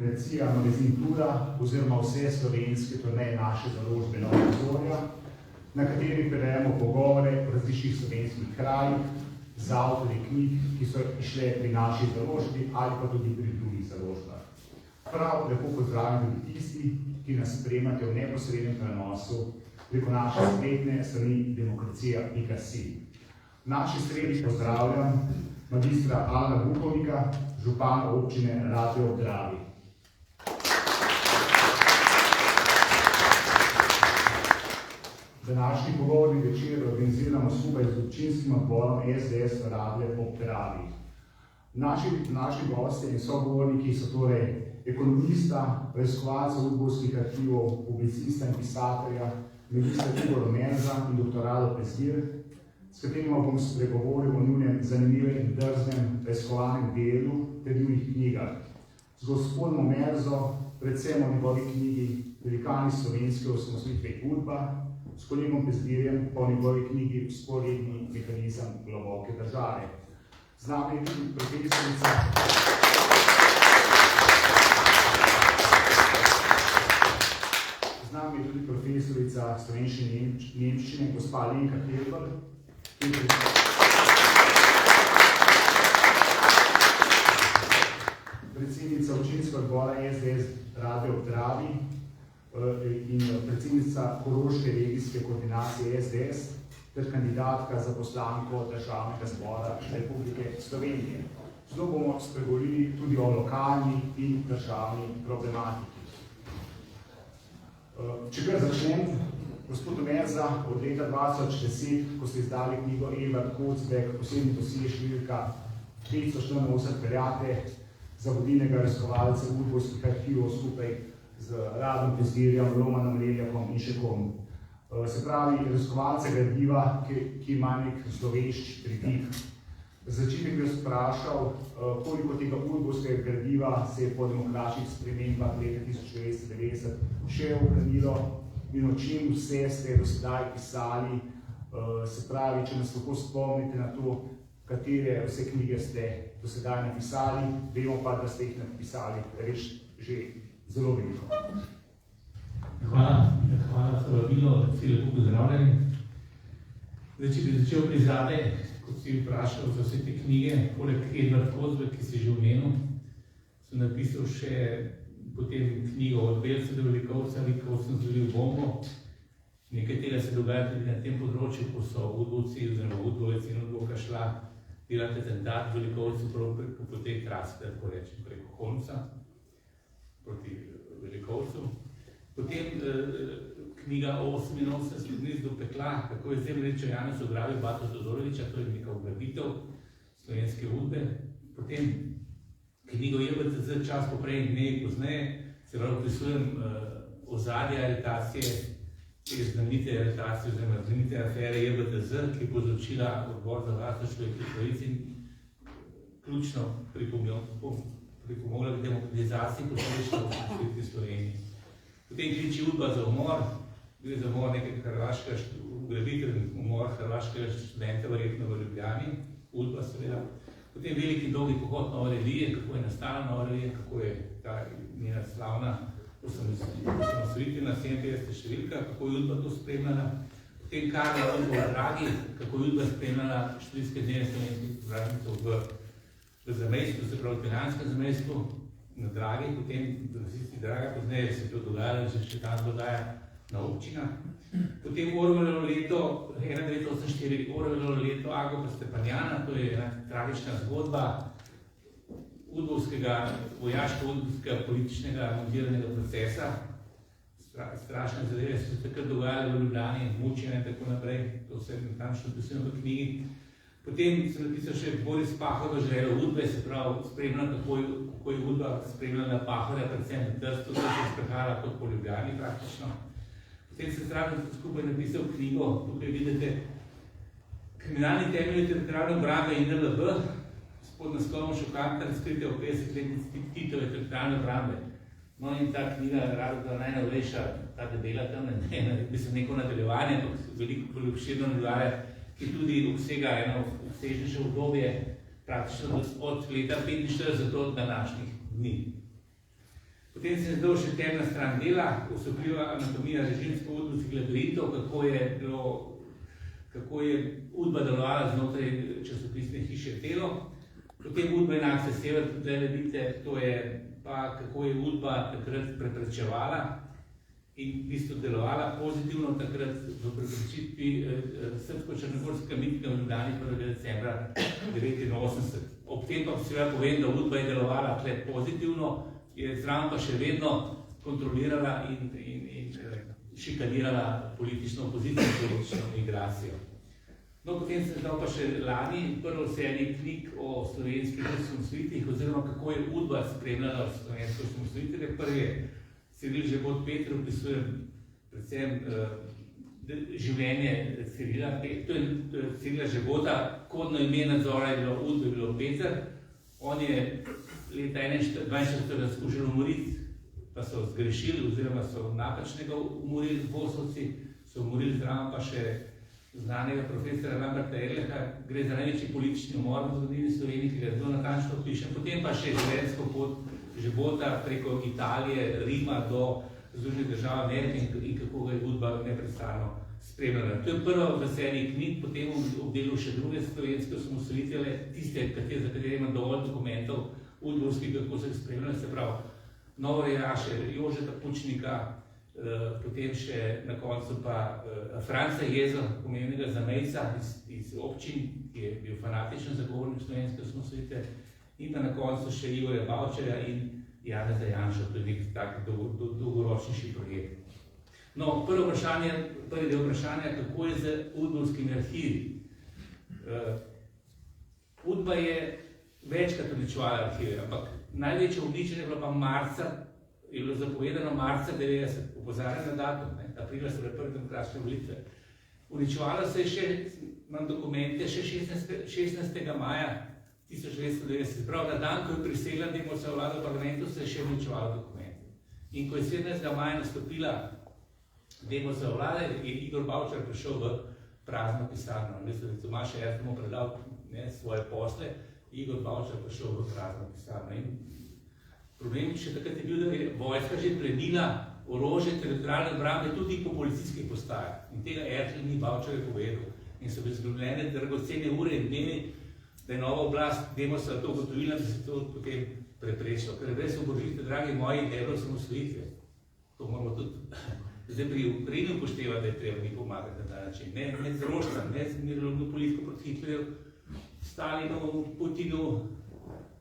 Demokracija, magazin Tura oziroma vse slovenske turneje naše založbe Nova Zorja, na kateri prirejamo pogovore v različnih slovenskih krajih z avtorji knjig, ki so išle pri naši založbi ali pa tudi pri drugih založbah. Prav lepo pozdravljam tudi tisti, ki nas spremljate v neposrednem prenosu preko naše spletne strani demokracija.si. V naši sredi pozdravljam magistra Alana Bukovnika, župana občine Radlje ob Dravi. Današnji pogovorni večer organiziramo skupaj z občinskim odborom SDS Radlje ob Dravi. Naši gostje in sogovorniki so torej ekonomista, raziskovalca udbovskih arhivov, publicista in pisatelja, magistra Igor Menza in dr. Rado Pezdir, s katerima bom spregovoril o njunem zanimivem in drznem raziskovalnem delu ter njunih knjigah. Z gospodom Menzo, predvsem o njegovi knjigi Velikani slovenske osamosvojitve Udba, s kolegom Pezdirjem pa o njegovi knjigi Vzporedni mehanizem globoke države. Z nami je tudi profesorica slovenščine in nemščine, gospa Alenka Helbl, predsednica občinskega odbora SDS Radlje ob Dravi in predsednica Koroške regijske koordinacije SDS ter kandidatka za poslanko Državnega zbora Republike Slovenije. Zelo bomo spregovorili tudi o lokalni in državni problematiki. Če kar začnem, gospod Menza, od leta 2010, ko ste izdali knjigo Edvard Kocbek, posebni dosje številka 584, veljate za vodilnega raziskovalca udbovskih arhivov skupaj z Radom Pezdirjem, Romanom Leljakom in še kom. Se pravi, raziskovalce gradiva, ki ima nek slovešč pridih. Za začetek bi vas vprašal, koliko tega udbovskega gradiva se je po demokratičnih spremembah leta 1990 še ohranilo in o čem vse ste do sedaj pisali. Se pravi, če nas lahko spomnite na to, katere vse knjige ste do sedaj napisali, vemo pa, da ste jih napisali res že zelo veliko. Hvala za vabilo, vsi lepo pozdravljeni. Če bi začel pri zadaj, kot si vprašal za vse te knjige, poleg Edvard Kocbek, ki si že omenil, sem napisal še potem knjigo Od Belca do Velikovca, ko sem zvolil bombo. Nekaj tega se dogaja tudi na tem področju, ko so udbovci oziroma udbovec in udbovka šla delati atentat v Velikovcu po tej trasi, tako rečem, preko Holmsa proti Velikovcu. Potem knjiga o 88 dni do pekla, kako je zemljičo Janez ogravil Bato Todoroviča, to je neka ugrabitev slovenske udbe. Potem knjigo JBTZ čas poprej in dnevi pozneje, se pravi opisujem ozadje aretacije, te znamenite aretacije oziroma znamenite afere JBTZ, ki je povzročila Odbor za varstvo človekovih pravic in ključno pripomogla k demokratizaciji posledično v Sloveniji. Potem Kliči udba za umor, gre za umor nekega hrvaškega ugrabitelja, umor hrvaškega študenta verjetno v Ljubljani, udba seveda. Potem Veliki dolgi pohod Nove revije, kako je nastala Nova revija, kako je ta njena slavna osamosvojitvena 57. številka, kako je udba to spremljala. Potem Karla udba v Dragi, kako je udba spremljala študijske dneve slovenskih praznikov v zamejstvu, se pravi v Piranjskem zamejstvu, na Dragi, potem v nasisti Draga, pozneje se to dogajalo, že še tam dogaja na občinah. Potem Orwellovo leto 1984, Orwellovo leto Agopa Stepanjana, to je ena tragična zgodba udbovskega, vojaško-udbovskega političnega montiranega procesa. Strašne zadeve so se takrat dogajale v Ljubljani, mučenje in tako naprej, to vse natančno pisano v knjigi. Potem sem napisal še Boris Pahor žrelo udbe, se pravi spremljal, kako je udba spremljala Pahorja, predvsem v Trstu, da se sprehajala kot po Ljubljani praktično. Potem sem zraven skupaj napisal knjigo, tukaj vidite Kriminalni temelji teritorialne obrambe NLB, pod naslovom Šokantna razkritje o 50-letnici Titove teritorialne obrambe. No in ta knjiga je razlika najnovejša, ta debela tam, neko nadaljevanje, veliko bolj obširno nadaljevanje, ki tudi obsega eno obsežnejše obdobje, praktično od leta 1945 do današnjih dni. Potem se je zdal še temna stran dela, osupljiva anatomija režimsko-udbovskih labirintov, kako je udba delovala znotraj časopisne hiše Delo. Potem udba in akcija Sever, tukaj vidite, to je pa kako je udba takrat preprečevala in v bistvu delovala pozitivno takrat v preprečitvi srpsko-črnogorskega mitinga v Ljubljani 1. decembra 1989. Ob tem pa seveda povem, da udba je delovala tle pozitivno, je zraven pa še vedno kontrolirala in šikanirala politično opozicijo, politično migracijo. No, potem sem zdal pa še lani prvo seriji knjig o slovenskih osamosvojitvah oziroma kako je udba spremljala slovenske osamosvojitve. Prvi je Ciril Žebot Peter, opisuje predvsem življenje Cirila. To je Cirila Žebota, kodno ime nadzora je bilo udbe, je bilo Peter. On je leta 1942 skušal umoriti, pa so zgrešili oziroma so napačnega umorili Vosovci, so umorili zraven pa še znanega profesora Lamberta Erleha. Gre za največji politični umor v zgodovini Slovenije, ki ga zelo natančno piše. Potem pa še življenjsko pot Žebota preko Italije, Rima do Združenih držav Amerike in kako ga je udba neprestano spremljala. To je prva v seriji knjig, potem obdelal še druge slovenske osamosvojitve, tiste, za katere ima dovolj dokumentov udbovskih, kako so jih spremljali, se pravi novorejaše, Jožeta Pučnika, potem še na koncu pa Franca Jeza, pomembnega zamejca iz občin, ki je bil fanatičen zagovornik slovenske osamosvojitve, in pa na koncu še Igorja Bavčarja in Janeza Janša, to je nek tak dolgoročnejši projekt. No, prvi del vprašanja, kako je z udbovskimi arhivi. Udba je večkrat uničevala arhive, ampak največje uničenje je bilo pa marca, je bilo zapovedano marca 90, opozarjam na datum, aprila so bile prve demokratične volitve. Uničevalo se je še, imam dokumente, še 16. maja 1990, prav na dan, ko je prisegla Demosova vlada v parlamentu, se je še uničevalo dokumente. In ko je 17. maja nastopila Demosova vlada, je Igor Bavčar prišel v prazno pisarno. Mislim, da Tomaš Erc mu predal svoje posle, Igor Bavčar prišel v prazno pisarno. In problem še takrat je bil, da je vojska že plenila orožje teritorialne obrambe tudi po policijskih postajah. In tega Erc ni Bavčar je povedal. In so bile izgubljene dragocene ure in dnevi, da je nova oblast Demosa to ugotovila, da se to potem preprečilo. Ker brez oborožitve, dragi moji, ne bilo osamosvojitve. To moramo tudi zdaj pri Ukrajini upoštevati, da je treba ni pomagati na ta način. Ne z rožcem, ne z miroljubno politiko proti Hitlerju, Stalinu, Putinu,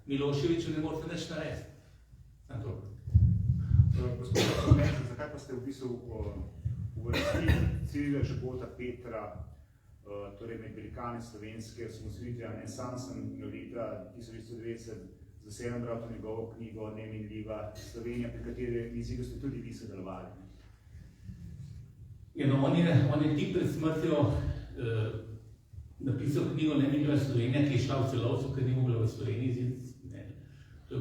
Miloševiću ne morate nič narediti. Gospod Mesec, zakaj pa ste v bistvu uvrstili Cirila Žebota Petra, torej med velikane slovenske osamosvojitve, ne sam sem leta 1990 z veseljem bral to njegovo knjigo Neminljiva Slovenija, pri kateri jeziku ste tudi vi sodelovali. Ja, no, on je tik pred smrtjo napisal knjigo Neminljiva Slovenija, ki je šla v celovcu, ker ni mogla v Sloveniji iziti. To je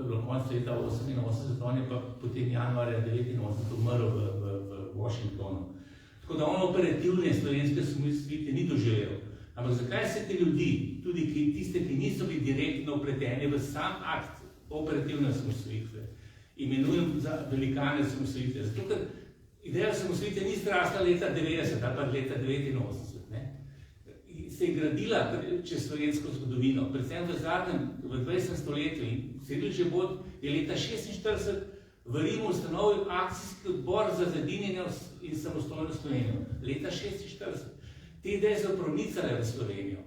bilo konec leta 1988, on je pa potem januarja 1989 umrl v Washingtonu. Tako da on operativne slovenske osamosvojitve ni doživel. Ampak zakaj se te ljudi, tudi tiste, ki niso bili direktno vpleteni v sam akt operativne osamosvojitve, imenujem za velikane osamosvojitve? Zato, ker ideja osamosvojitve ni zrasla leta 90 ali pa leta 89. Se je gradila čez slovensko zgodovino, predvsem v 20. stoletju. In Ciril Žebot je leta 1946 v Rimu ustanovil akcijski odbor za zedinjenje in samostojno Slovenijo. Leta 1946. Te ideje so pronicale v Slovenijo.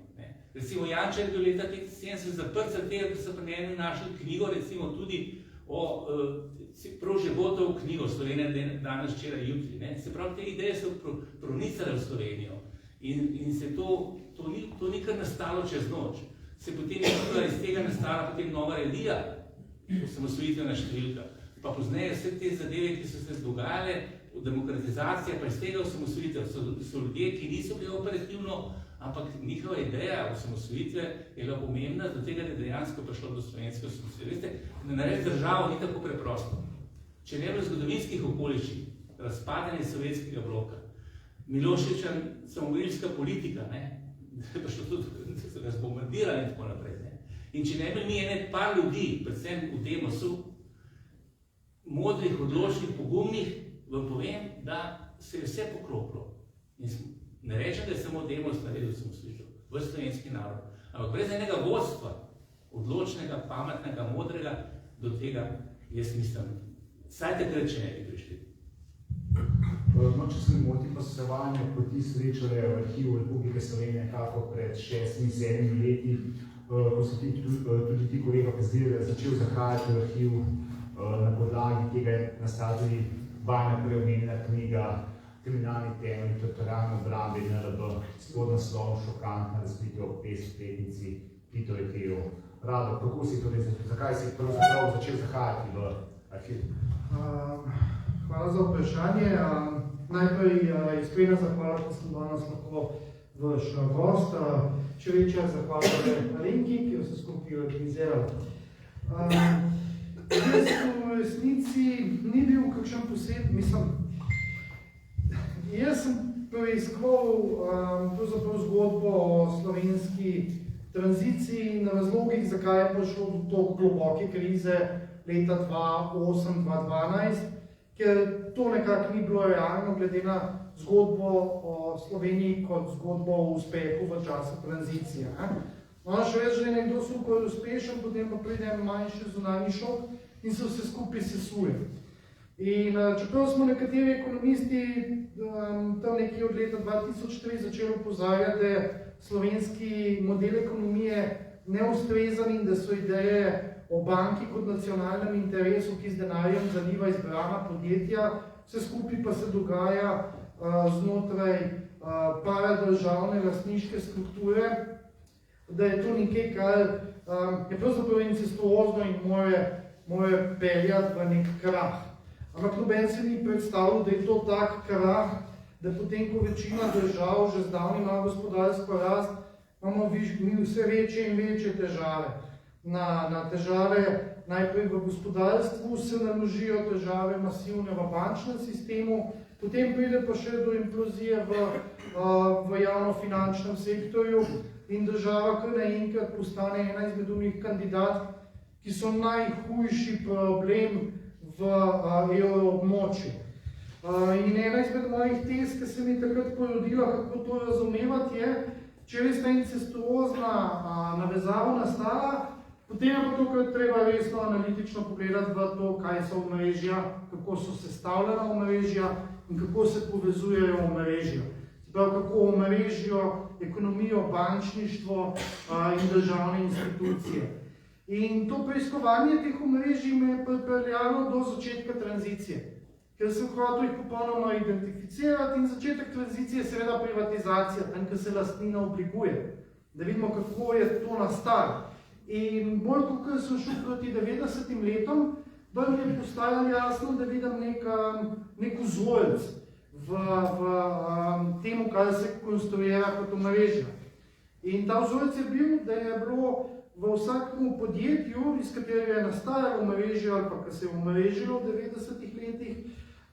Recimo Jančar je bil leta 1975 zaprt za tega, ker so pri njemu našli knjigo, recimo tudi o prav Žebotov knjigo Slovenija danes, včeraj, jutri. Se pravi, te ideje so pronicale v Slovenijo. In se to ni kar nastalo čez noč. Se potem je iz tega nastala potem nova revija, osamosvojitvena številka. Pa pozneje vse te zadeve, ki so se dogajale, demokratizacija, pa iz tega osamosvojitev so ljudje, ki niso bili operativno, ampak njihova ideja osamosvojitve je bila pomembna, do tega je dejansko prišlo do slovenske osamosvojitve. Veste, da narediti državo ni tako preprosto. Če ne bilo zgodovinskih okoliščin, razpadanje sovjetskega bloka, Miloševića samomorilska politika, pa šlo tudi, da se nas bombardirali in tako naprej. In če ne bi mi ene par ljudi, predvsem v Demosu, modrih, odločnih, pogumnih, vam povem, da se je vse poklopilo. Ne rečem, da je samo Demos naredil samoslužitev, v slovenski narod. Ampak brez enega vodstva, odločnega, pametnega, modrega, do tega jaz mislim, saj takrat še ne bi prišli. No, če se ne moti, pa so se vanje poti srečale v arhivu Republike Slovenije nekako pred 6-7 leti, ko so tudi ti kolega Pezdir začel zahajati v arhiv na podlagi tega je nastala tudi vajna preomenjena knjiga Kriminalni temelj teritorialne obrambe NLB s podnaslovom Šokantna razkritje ob 50-letnici Titojev. Rado, kako si torej, zakaj si pravzaprav začel zahajati v arhiv? Hvala za vprašanje. Najprej iskrena zahvala, da sem danes lahko vaš gost. Še večja zahvala Alenki, ki jo se skupaj organizirala. V resnici ni bil kakšen poseben, jaz sem preiskoval zgodbo o slovenski tranziciji in razlogih, zakaj je prišlo do tako globoke krize leta 2008-2012, ker to nekako ni bilo realno glede na zgodbo o Sloveniji kot zgodbo o uspehu v času tranzicije. Še več, da je nekdo super uspešen, potem pa pride manjši zunanji šok in se vse skupaj sesuje. In čeprav smo nekateri ekonomisti tam nekje od leta 2003 začeli opozarjati, da je slovenski model ekonomije neustrezan in da so ideje o banki kot nacionalnem interesu, ki z denarjem zaliva izbrana podjetja, vse skupaj pa se dogaja znotraj paradržavne lastniške strukture, da je to nekaj, kar je pravzaprav incestuozno in more peljati v nek krah. Ampak noben se ni predstavil, da je to tak krah, da potem, ko večina držav že zdavni ima gospodarsko rast, imamo vse večje in večje težave. Na težave najprej v gospodarstvu se naložijo težave masivne v bančnem sistemu, potem pride pa še do implozije v javno-finančnem sektorju in država kar naenkrat postane ena izmed unih kandidatk, ki so najhujši problem v evroobmočju. In ena izmed mojih tez, ki se mi takrat porodila, kako to razumevati je, če res ta incestuozna navezava nastala, potem je pa tukaj treba resno analitično pogledati v to, kaj so omrežja, kako so sestavljena omrežja in kako se povezujejo omrežja. Se pravi, kako omrežijo ekonomijo, bančništvo in državne institucije. In to preiskovanje teh omrežij me je pripeljalo do začetka tranzicije, ker sem hotel jih popolnoma identificirati in začetek tranzicije je seveda privatizacija, tam, kjer se lastnina oblikuje, da vidimo, kako je to nastalo. In bolj, ko sem šel proti 90 letom, bolj mi je postajalo jasno, da vidim nek vzorec v temu, kar se konstruira kot omrežja. In ta vzorec je bil, da je bilo v vsakem podjetju, iz katerega je nastajalo omrežje ali pa, ki se je omrežilo v 90 letih,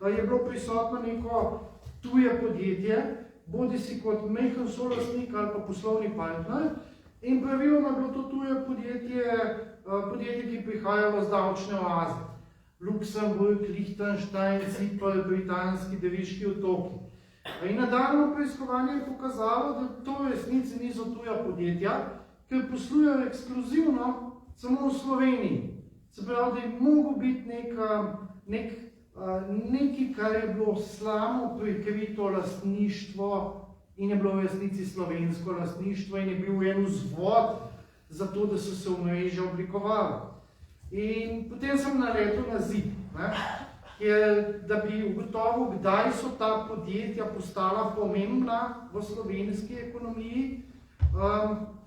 je bilo prisotno neko tuje podjetje, bodi si kot majhen solastnik ali pa poslovni partner, in praviloma je bilo to tuje podjetje, ki prihajajo z davčne oaze. Luksemburg, Liechtenstein, Cipr, Britanski, Deviški otoki. In nadaljnje preiskovanje je pokazalo, da to v resnici niso tuja podjetja, ker poslujejo ekskluzivno samo v Sloveniji. Se pravi, da je mogel biti nekaj, kar je bilo slamo prikrito lastništvo in je bilo v resnici slovensko lastništvo in je bil en vzvod za to, da so se omrežja oblikovali. In potem sem naletel na zid, da bi ugotovil, kdaj so ta podjetja postala pomembna v slovenski ekonomiji,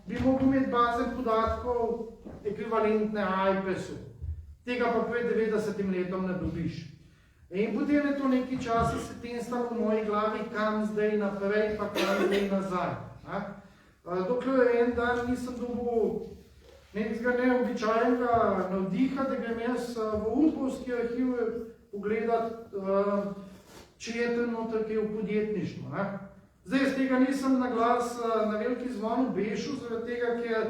bi mogel imeti baze podatkov ekvivalentne AIPES-u. Tega pa pred 90 letom ne dobiš. In potem je to nekaj časa se tenstalo v moji glavi, kam zdaj naprej, pa kam zdaj nazaj. Dokler en dan nisem dobil nekega neobičajnega navdiha, da grem jaz v Udbovski arhiv pogledati, če je tam noter kaj v podjetništvu. Zdaj, z tega nisem na glas na veliki zvon obešil, zaradi tega, ker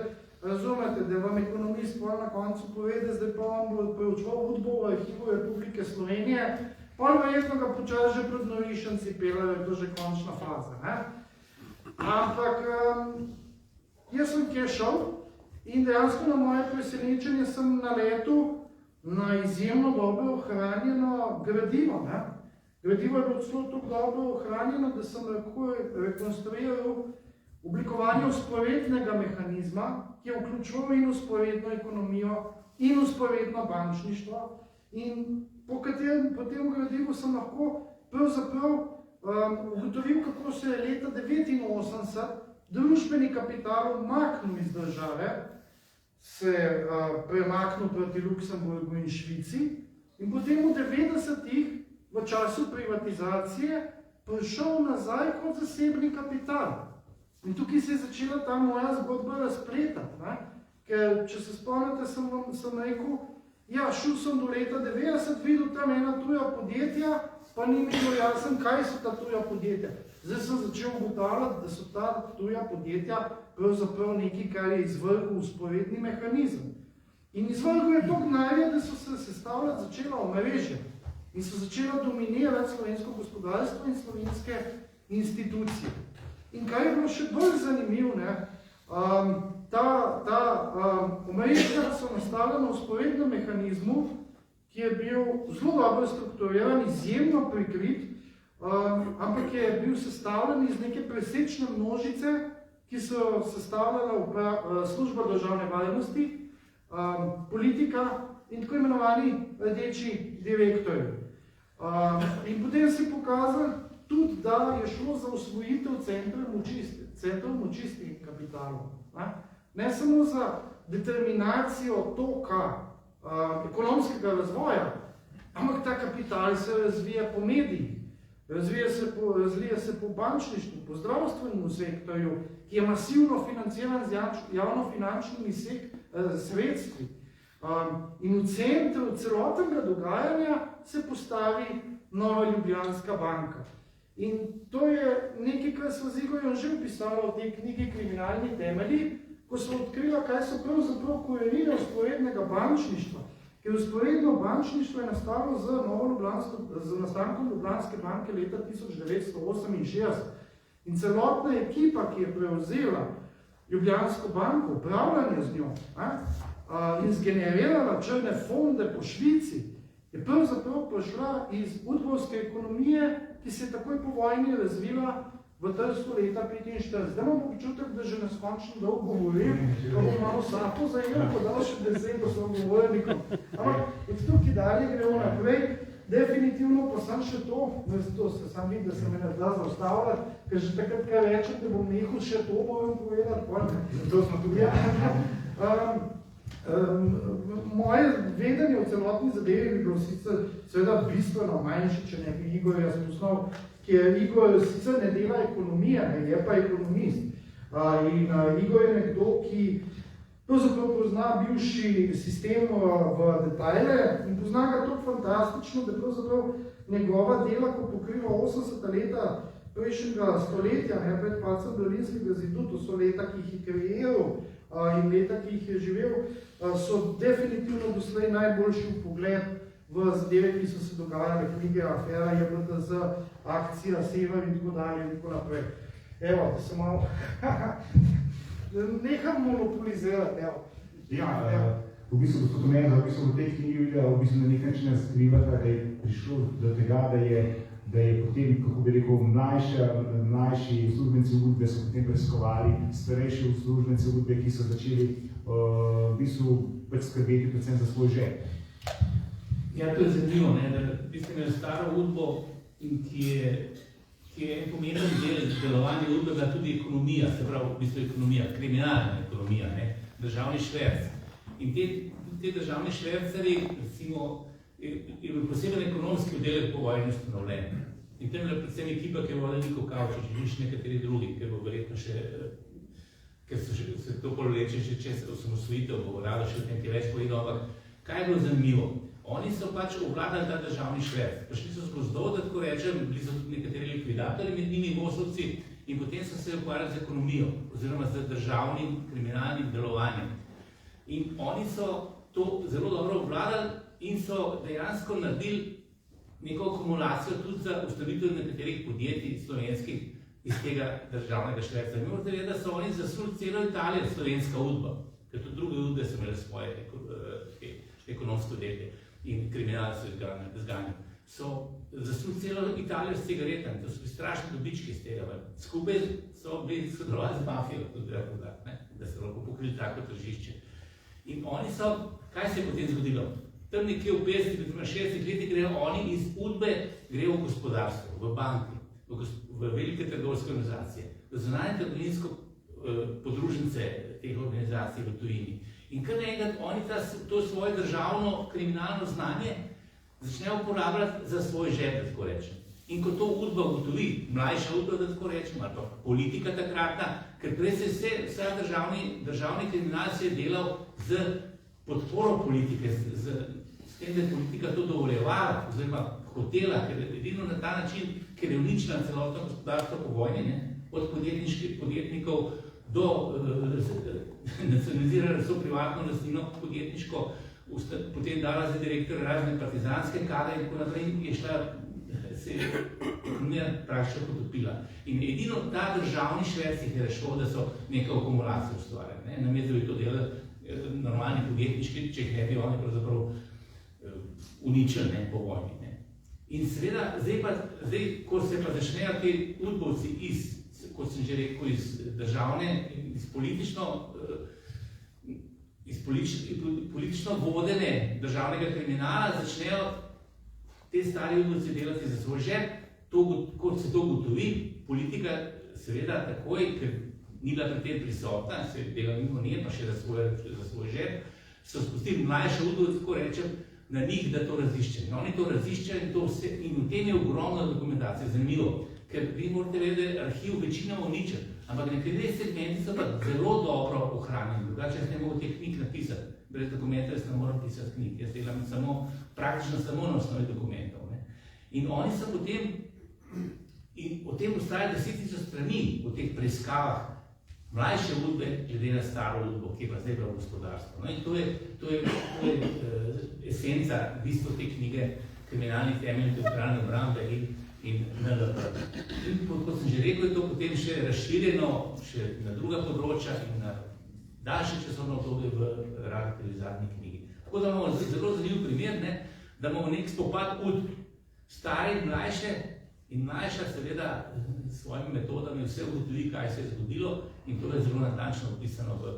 razumete, da vam ekonomist pol na koncu pove, da zdaj pa on bo preučeval Udbo v arhivu Republike Slovenije, pol verjetno ga počas že pred Novišanci pelajo, je to že končna faza. Ne? Ampak jaz sem kje šel in dejansko na moje presenečenje sem naletel na izjemno dobro ohranjeno gradivo. Ne? Gradivo je bilo celo tako dobro ohranjeno, da sem lahko rekonstruiral oblikovanje vzporednega mehanizma, ki je vključoval in vzporedno ekonomijo in vzporedno bančništvo. In po tem gradivu sem lahko pravzaprav ugotovil, kako se je leta 1989 družbeni kapital umaknil iz države, se premaknil proti Luksemburgu in Švici in potem v 90-ih v času privatizacije prišel nazaj kot zasebni kapital. In tukaj se je začela ta moja zgodba razpletati, ne? Ker, če se spomnite, sem rekel, ja, šel sem do leta 90, videl tam ena tuja podjetja, pa ni mi bilo jasno, kaj so ta tuja podjetja. Zdaj sem začel ugotavljati, da so ta tuja podjetja pravzaprav nekaj, kar je izvrgel vzporedni mehanizem. In izvrgel je to gnanje, da so se sestavljati začela omrežja in so začela dominirati slovensko gospodarstvo in slovenske institucije. In kaj je bilo še bolj zanimivo, ta omrežja so nastavljena v vzporednem mehanizmu, ki je bil zelo dobro strukturiran, izjemno prikrit, ampak je bil sestavljen iz neke presečne množice, ki so sestavljala služba državne varnosti, politika in tako imenovani rdeči direktorji. In potem si pokazali tudi, da je šlo za osvojitev centrov moči s tem kapitalom. Ne samo za determinacijo toka ekonomskega razvoja, ampak ta kapital se razvija po medijih, razvija se po bančništvu, po zdravstvenem sektorju, ki je masivno financiran z javnofinančnimi sredstvi. In v centru celotnega dogajanja se postavi Nova Ljubljanska banka. In to je nekaj, kar so z Igorjem že opisala v tej knjigi Kriminalni temelji, ko so odkrila, kaj so pravzaprav korenine vzporednega bančništva. Ker vzporedno bančništvo je nastalo z nastankom Ljubljanske banke leta 1968. In celotna ekipa, ki je prevzela Ljubljansko banko, upravljanje z njo, in zgenerirala črne fonde po Švici, je pravzaprav prišla iz udbovske ekonomije, ki se je takoj po vojni razvila v Trstu leta 1945. Zdaj imam občutek, da že neskončno dolgo govorim, pa bom malo sapo zajel, podal še besedo sogovornikom. Ampak od tukaj dalje gremo naprej. Definitivno pa sem še to, zato se sam vidim, da se me ne da zaustavljati, ker že takrat, kaj rečem, da bom nehal še to bom povedati. Zato smo tudi. Moje vedenje v celotni zadevi bi bilo sicer seveda bistveno manjše, če ne bi Igorja spoznal, ker Igor sicer ne dela ekonomije, je pa ekonomist. In Igor je nekdo, ki pravzaprav pozna bivši sistem v detajle in pozna ga tako fantastično, da pravzaprav njegova dela, ko pokriva 80. leta prejšnjega stoletja, pred padcem Berlinskega zidu, to so leta, ki jih je kreiral in leta, ki jih je živel, so definitivno doslej najboljši vpogled v zadeve, ki so se dogajale, knjige, afera, JBTZ, akcija, Sever in tako dalje in tako naprej. Evo, da se malo neham monopolizirati, evo. Ja, v bistvu, gospod Omenza, v tej knjigi na nek način skrivate, da je prišlo do tega, da je potem, kako bi rekel, mlajši uslužbenci Udbe so potem preiskovali starejši uslužbenci Udbe, ki so začeli v bistvu skrbeti predvsem za svoj žep. Ja, to je zanimivo, da mislim, staro Udbo, ki je en pomemben del delovanja Udbe, bila tudi ekonomija, se pravi, v bistvu ekonomija, kriminalna ekonomija, državni šverc. In te državni švercari, recimo, je bil poseben ekonomski oddelek po vojni ustanovljen. In tam je bila predvsem ekipa, ki je vodila Niko Kavčič, in še nekateri drugi, ker bo verjetno še, ker se to pololeče še čez osamosvojitev, bo rado še v tem ti več povedal, ampak kaj je bilo zanimivo? Oni so pač obvladali ta državni šverc. Prišli so skozi dol, da tako rečem, bili so tudi nekateri likvidatorji, med njimi Vosovci, in potem so se ukvarjali z ekonomijo oziroma z državnim kriminalnim delovanjem. In oni so to zelo dobro obvladali in so dejansko naredili neko akumulacijo tudi za ustavitev nekaterih podjetij slovenskih iz tega državnega šverca. Mi morate vedeti, da so oni zasuli celo Italijo, slovenska udba, ker tudi druge udbe so imeli svoje ekonomsko delo in kriminal so zganjali. So zasuli celo Italijo s cigaretami, to so bili strašni dobički iz tega. Skupaj so bili sodelovali z mafijo, tudi treba povedati, da so lahko pokrili tako tržišče. In oni so, kaj se je potem zgodilo? Tam nekje v 50-60 letih grejo oni iz udbe, grejo v gospodarstvo, v banki, v velike trgovske organizacije, v zunanje trgovinsko podružnice teh organizacij v tujini. In kar naenkrat oni to svoje državno kriminalno znanje začnejo uporabljati za svoj žep, da tako rečem. In ko to udba ugotovi, mlajša udba, da tako rečem, ali pa politika takratna, ker prej se vse državni kriminal se je delal z podporo politike, s tem, da je politika to dovoljevala, oziroma hotela, ker edino na ta način, ker je uničila celotno gospodarstvo po vojni, od podjetnikov do nacionalizirali so privatno lastnino podjetniško, potem dala za direktor razne partizanske kadre in tako naprej, je šla, se je ekonomija praktično potopila. In edino ta državni šverc jih je rešil, da so neko akumulacijo ustvarjali. Namesto da bi to delali normalni podjetniški, če jih ne bi oni pravzaprav uničili po vojni. In seveda, zdaj, ko se pa začnejo te udbovci kot sem že rekel, iz državne, iz politično vodene državnega kriminala, začnejo te stari udbovci delati za svoj žep, kot se to ugotovi, politika seveda takoj, ker ni bila pri tem prisotna, se je delala mimo nje, pa še za svoj žep, so spustili mlajše udbovce, tako rečem, na njih, da to razliščajo. Oni to razliščajo in v tem je ogromna dokumentacija. Zanimivo, ker vi morate vedeti, da je arhiv večinoma uničen, ampak nekateri segmenti so pa zelo dobro ohranjeni. Drugače jaz ne mogu teh knjig napisati. Brez dokumentov jaz ne moram pisati knjig. Jaz delam praktično samo na osnovi dokumentov. In oni so potem, in o tem ustraja 10.000 strani v teh preiskavah, mlajše udbe, glede na staro udbo, ki je pa zdaj prav gospodarstvo. No in to je esenca, bistvo te knjige, kriminalnih temelj, teritorialne obrambe in NLP. In kot sem že rekel, je to potem še razširjeno še na druga področja in na daljše časovno obdobje v Radekovi zadnji knjigi. Tako da imamo zelo zanimiv primer, da imamo nek spopad udb, stare in mlajše, in mlajša seveda s svojimi metodami vse ugotovi, kaj se je zgodilo, in to je zelo natančno opisano v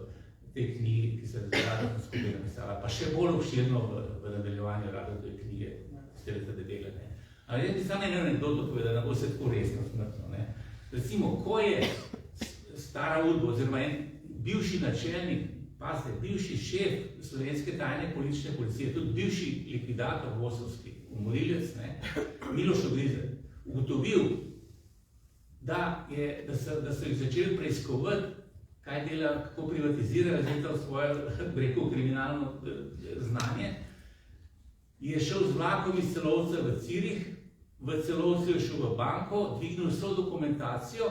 tej knjigi, ki se je Radekova skupaj napisala, pa še bolj obširno v nadaljevanju Radekove knjige, s tega debele. Ali jaz bi samo eno anekdoto povedal, da bo se tako resno smrtno. Recimo, ko je stara udba, oziroma en bivši načelnik, pazite, bivši šef slovenske tajne politične policije, tudi bivši likvidator Vosovski, umorilec, Miloš Ogrizelj, ugotovil, da so jih začeli preiskovati, kaj dela, kako privatizira, različal svoje, rekel, kriminalno znanje, je šel z vlakom iz Celovca v Cirih, v Celovcu je šel v banko, dvignil vso dokumentacijo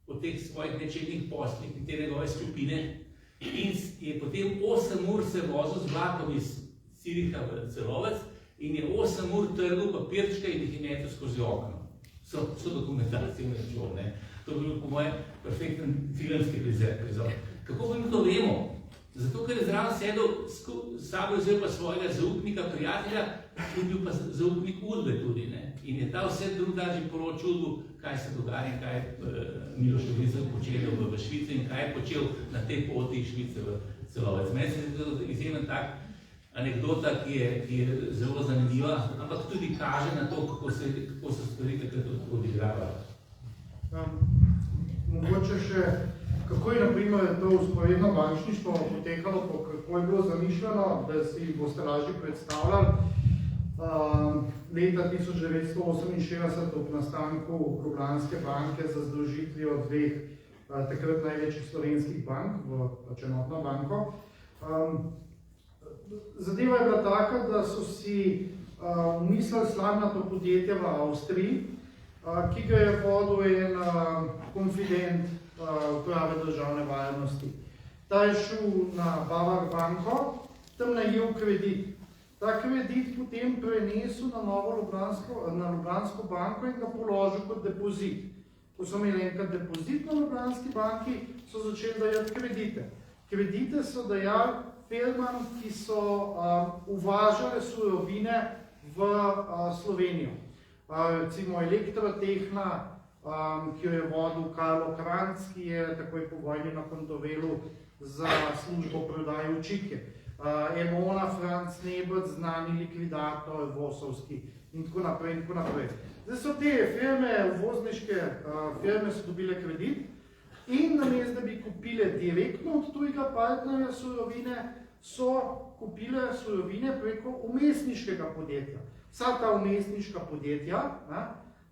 o teh svojih nečednih poslih in te njegove skupine in je potem 8 ur se vozil z vlakom iz Ciriha v Celovec in je 8 ur trgal papirčka in jih je metal skozi okno. So dokumentacije v načol, To je bil po mojem perfekten filmski prizor. Kako mi to vemo? Zato, ker je zraven sedel s sabo vzel pa svojega zaupnika, prijatelja, ki je bil pa zaupnik udbe tudi. In je ta vse drugače poročil udbu, kaj se dogaja in kaj je Miloš Ogrizelj počel v Švici in kaj je počel na tej poti iz Švice v Celovec. Meni se je izjemen tak anekdota, ki je zelo zanimiva, ampak tudi kaže na to, kako so stvari takrat odigravajo. Mogoče še, kako je naprimer to vzporedno bančništvo potekalo, kako je bilo zamišljeno, da si boste lažje predstavljali. Leta 1968 ob nastanku Ljubljanske banke za združitvijo dveh takrat največjih slovenskih bank v enotno banko. Zadeva je bila taka, da so si umislili slavnato podjetje v Avstriji, ki ga je vodil en konfident uprave državne varnosti. Ta je šel na Bavar banko, tam najel kredit. Ta kredit potem prenesel na Ljubljansko banko in ga položil kot depozit. Ko so imeli enkrat depozit na Ljubljanski banki, so začeli dajati kredite. Kredite so dajali firmam, ki so uvažale surovine v Slovenijo. Recimo Elektrotehna, ki jo je vodil Karlo Kranjc, ki je takoj po vojni na Kontovelu za službo prodaje učike. Emona, Franc Nebec, znani likvidator, Vosovski in tako naprej in tako naprej. Zdaj so te firme, uvozniške firme so dobile kredit in namesto, da bi kupile direktno od tujega partnerja surovine, so kupile surovine preko umestniškega podjetja. Vsa ta umestniška podjetja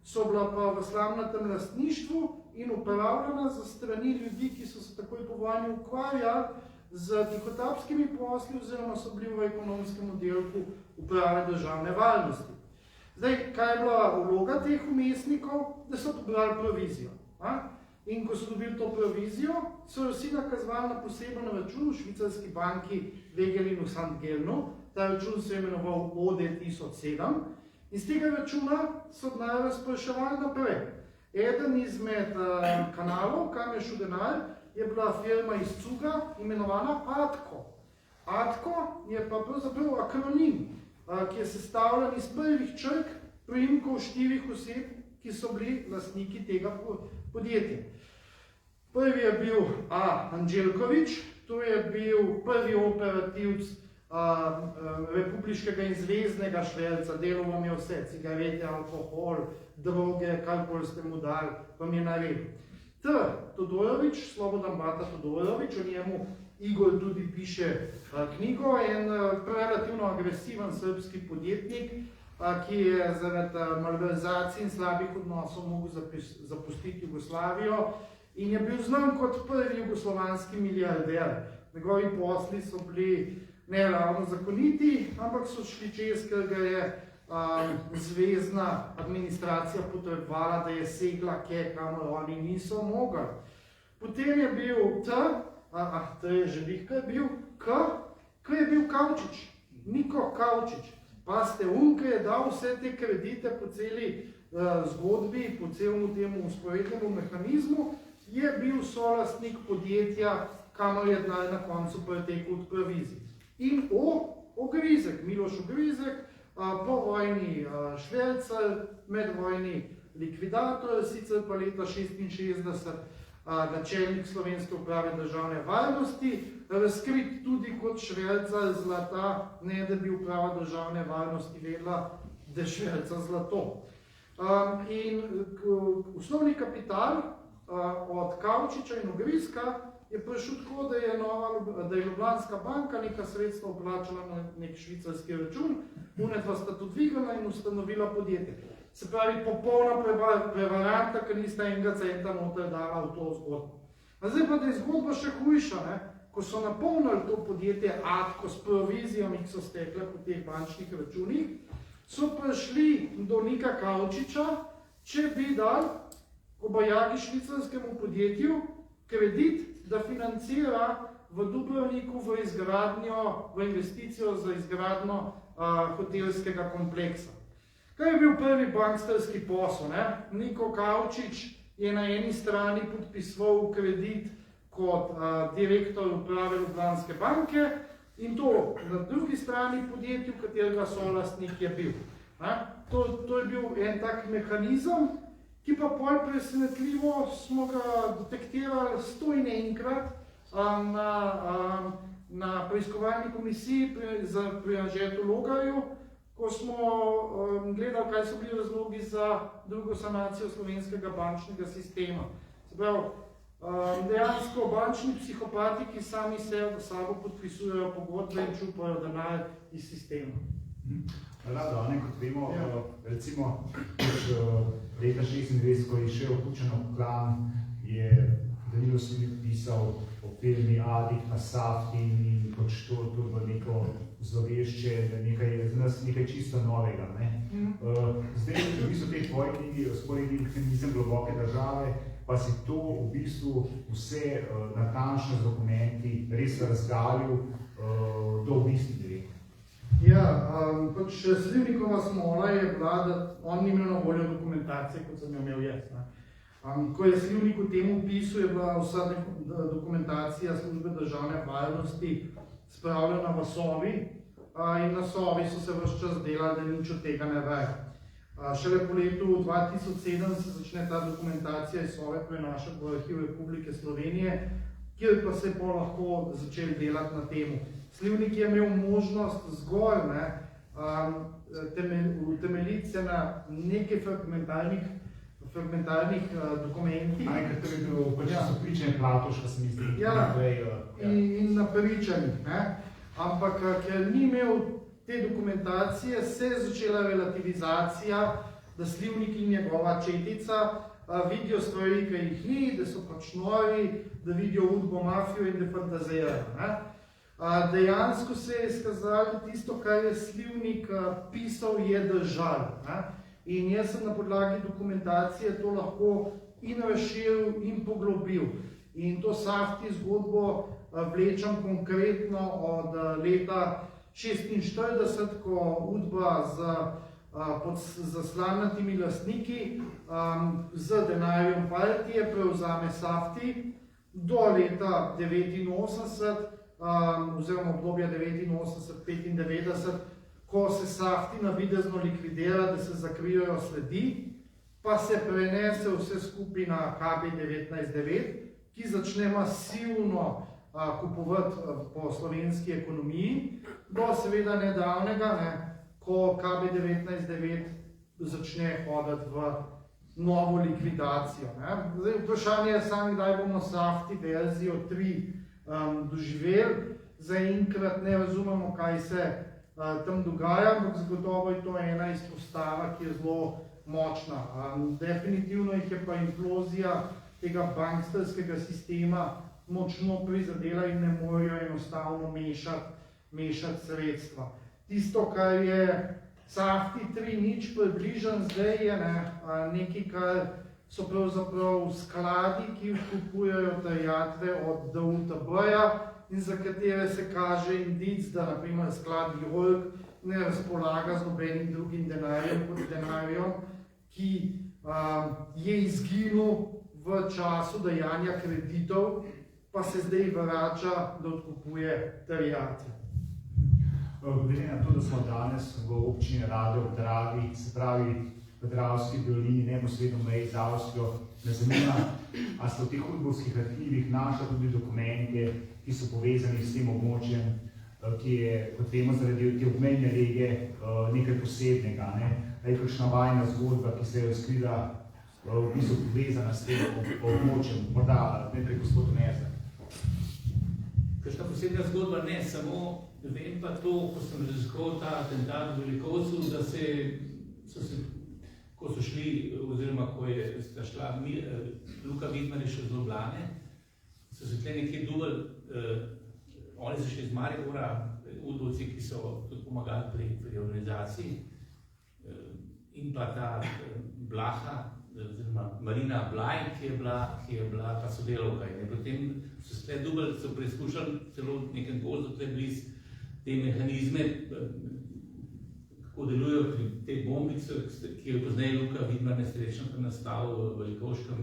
so bila pa v slamnatem lastništvu in upravljena za strani ljudi, ki so se takoj po vojni ukvarjali z tihotapskimi posli oziroma so bili v ekonomskem oddelku uprave državne varnosti. Zdaj, kaj je bila vloga teh umestnikov? Da so pobrali provizijo. In ko so dobili to provizijo, so jo vsi nakazovali na poseben račun v švicarski banki Wegelin v St. Gelnu. Ta račun se je imenoval OD 1007 in z tega računa so denar razpraševali naprej. Eden izmed kanalov, kam je šel denar, je bila firma iz Cuga, imenovana ATKO. ATKO je pa pravzaprav akronim, ki je sestavljen iz prvih črk priimkov 4 oseb, ki so bili lastniki tega podjetja. Prvi je bil A. Anđelković, to je bil prvi operativc republiškega in zveznega šverca, delal vam je vse, cigarete, alkohol, droge, karkoli ste mu dali, vam je naredil. T. Todorović, Slobodan Bata Todorović, o njemu Igor tudi piše knjigo, en relativno agresiven srbski podjetnik, ki je zaradi malverzacij in slabih odnosov mogel zapustiti Jugoslavijo in je bil znan kot prvi jugoslovanski milijarder. Njegovi posli so bili ne ravno zakoniti, ampak so šli čez, ker ga je zvezna administracija potrebovala, da je segla kje, kamor oni niso mogli. Potem je bil T je že bih, kaj je bil? K je bil Kavčič, Niko Kavčič. Pa ste ki je dal vse te kredite po celi zgodbi, po celemu temu usporednemu mehanizmu, je bil solastnik podjetja, kamor je denar na koncu pretekel od provizij. In Ogrizek, Miloš Ogrizek, po vojni švercar, med vojni likvidator, sicer pa leta 1966 načelnik Slovenske uprave državne varnosti, razkrit tudi kot švercar zlata, ne da bi uprava državne varnosti vedela, da šverca zlato. In osnovni kapital od Kavčiča in Ogrizka je prišel tako, da je Ljubljanska banka neka sredstva vplačala na nek švicarski račun, unetva sta to dvigala in ustanovila podjetje. Se pravi, popolna prevaranta, ker nista enega centa noter dala v to zgodbo. Zdaj pa, da je zgodba še hujša, ko so napolnili to podjetje ATKO s provizijami, ki so stekle po teh bančnih računih, so prišli do Nika Kavčiča, če bi dal kobajagi švicarskemu podjetju kredit, da financira v Dubrovniku v investicijo za izgradnjo hotelskega kompleksa. Kaj je bil prvi banksterski posel? Niko Kavčič je na eni strani podpisoval kredit kot direktor uprave Ljubljanske banke in to na drugi strani podjetju, katerega solastnik je bil. To je bil en tak mehanizem, ki pa bolj presenetljivo smo ga detektirali 101 na preiskovalni komisiji pri Anžetu Logarju, ko smo gledali, kaj so bili razlogi za drugo sanacijo slovenskega bančnega sistema. Se pravi, dejansko bančni psihopati, ki sami sabo podpisujejo pogodbe in čupajo denar iz sistema. Rado, kot vemo, recimo leta 1996, ko je šel Kučanov klan, je Danilo Slivnik pisal o filmi Adik na Safti in pač to v neko zlovešče, nekaj čisto novega. Zdaj, v bistvu te tvoje knjigi, Vzporedni mehanizem globoke države, pa si to v bistvu vse natančno z dokumenti res razgalil do bistvu direkt. Ja, pač Slivnikova smola je bila, da on ni imel na voljo dokumentacije, kot sem jo imel jaz. Ko je Slivnik v tem opisu, je bila vsa dokumentacija službe državne varnosti spravljena v Sovi in na Sovi so se ves čas delali, da nič od tega ne ve. Šele po letu 2007 se začne ta dokumentacija iz Sove prenašati v Arhiv Republike Slovenije, kjer pa se je lahko začeli delati na temu. Slivnik je imel možnost zgolj utemeljiti se na nekaj fragmentarnih dokumentih. Ker to je bilo pač so pričanje Platoška, se mi zdi. Ja, in na pričanjih. Ampak, ker ni imel te dokumentacije, se je začela relativizacija, da Slivnik in njegova četica vidijo stvari, ki jih ni, da so pač nori, da vidijo udbo mafijo in da fantazirajo. Dejansko se je izkazalo tisto, kar je Slivnik pisal, je držal. In jaz sem na podlagi dokumentacije to lahko in razširil in poglobil. In to Safti zgodbo vlečem konkretno od leta 1946, ko udba z slamnatimi lastniki z denarjem partije prevzame Safti do leta 1989, oziroma obdobja 1989-1995, ko se Safti navidezno likvidira, da se zakrijejo sledi, pa se prenese vse skupaj na KB19-9, ki začne masivno kupovati po slovenski ekonomiji, do seveda nedavnega, ko KB19-9 začne hoditi v novo likvidacijo. Zdaj, vprašanje je samo, kdaj bomo Safti verzijo 3 doživeli. Zaenkrat ne razumemo, kaj se tam dogaja, ampak zagotovo je to ena izpostava, ki je zelo močna. Definitivno jih je pa implozija tega banksterskega sistema močno prizadela in ne morejo enostavno mešati sredstva. Tisto, kar je Safti 3.0 približan zdaj, je nekaj, kar so pravzaprav skladi, ki kupujejo terjatve od DUTB-ja in za katere se kaže indic, da na primer sklad Jork ne razpolaga z nobenim drugim denarjem kot denarjem, ki je izginil v času dajanja kreditov, pa se zdaj vrača, da odkupuje terjatve. Glede na to, da smo danes v občini Rade ob Dravi, se pravi v Dravski dolini, neposredno meji z Avstrijo, me zanima, a ste v teh udbovskih arhivih našli tudi dokumente, ki so povezani s tem območjem, ki je, kot vemo, zaradi te obmejne rege nekaj posebnega. Je kakšna vajna zgodba, ki se je razkrila v bistvu povezana s tem območjem, morda najprej gospod Meza. Kakšna posebna zgodba ne, samo vem pa to, ko sem raziskoval ta atentat v Velikovcu, da ko so šli, oziroma ko sta šla Luka Vidmar je šel z Ljubljane, so se tle nekje duvali, oni so šli iz Maribora, udbovci, ki so tudi pomagali pri organizaciji, in pa ta Blaha, oziroma Marina Blaj, ki je bila pa sodelovka. In potem so se tle duvali, so preizkušali celo v nekem gozdu tle bliz te mehanizme, kako delujejo pri tej bombici, ki je poznaj Luka Vidmar nesrečno nastavil v Velikovškem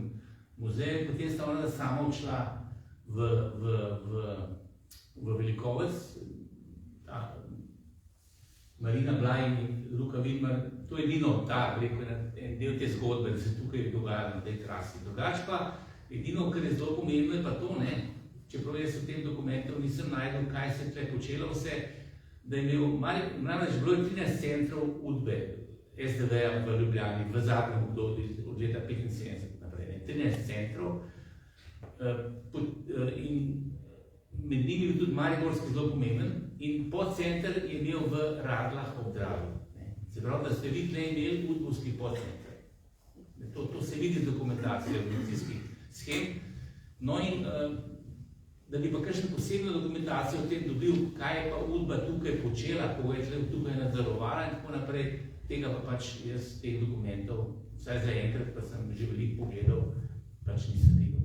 muzeju. Potem sta ona sama odšla v Velikovec, Marina Blaj in Luka Vidmar, to je edino en del te zgodbe, da se tukaj dogaja na tej trasi. Drugač pa, edino, kar je zelo pomembno, je pa to, čeprav jaz v tem dokumentu nisem najdel, kaj se tukaj počelo vse, da je imel, namreč bilo je 13 centrov udbe SDV-ja v Ljubljani v zadnjem obdobju od leta 1975 naprej, 13 centrov, in med njimi je tudi mariborski zelo pomemben, in podcenter je imel v Radlah ob Dravi. Se pravi, da ste vi tle imeli udbovski podcenter. To se vidi z dokumentacijo organizacijskih schem. No in da bi pa kakšno posebno dokumentacijo o tem dobil, kaj je pa Udba tukaj počela, koga je tukaj nadzorovala in tako naprej, tega pa pač jaz teh dokumentov, vsaj za enkrat, pa sem že veliko pogledal, pač nisem tega.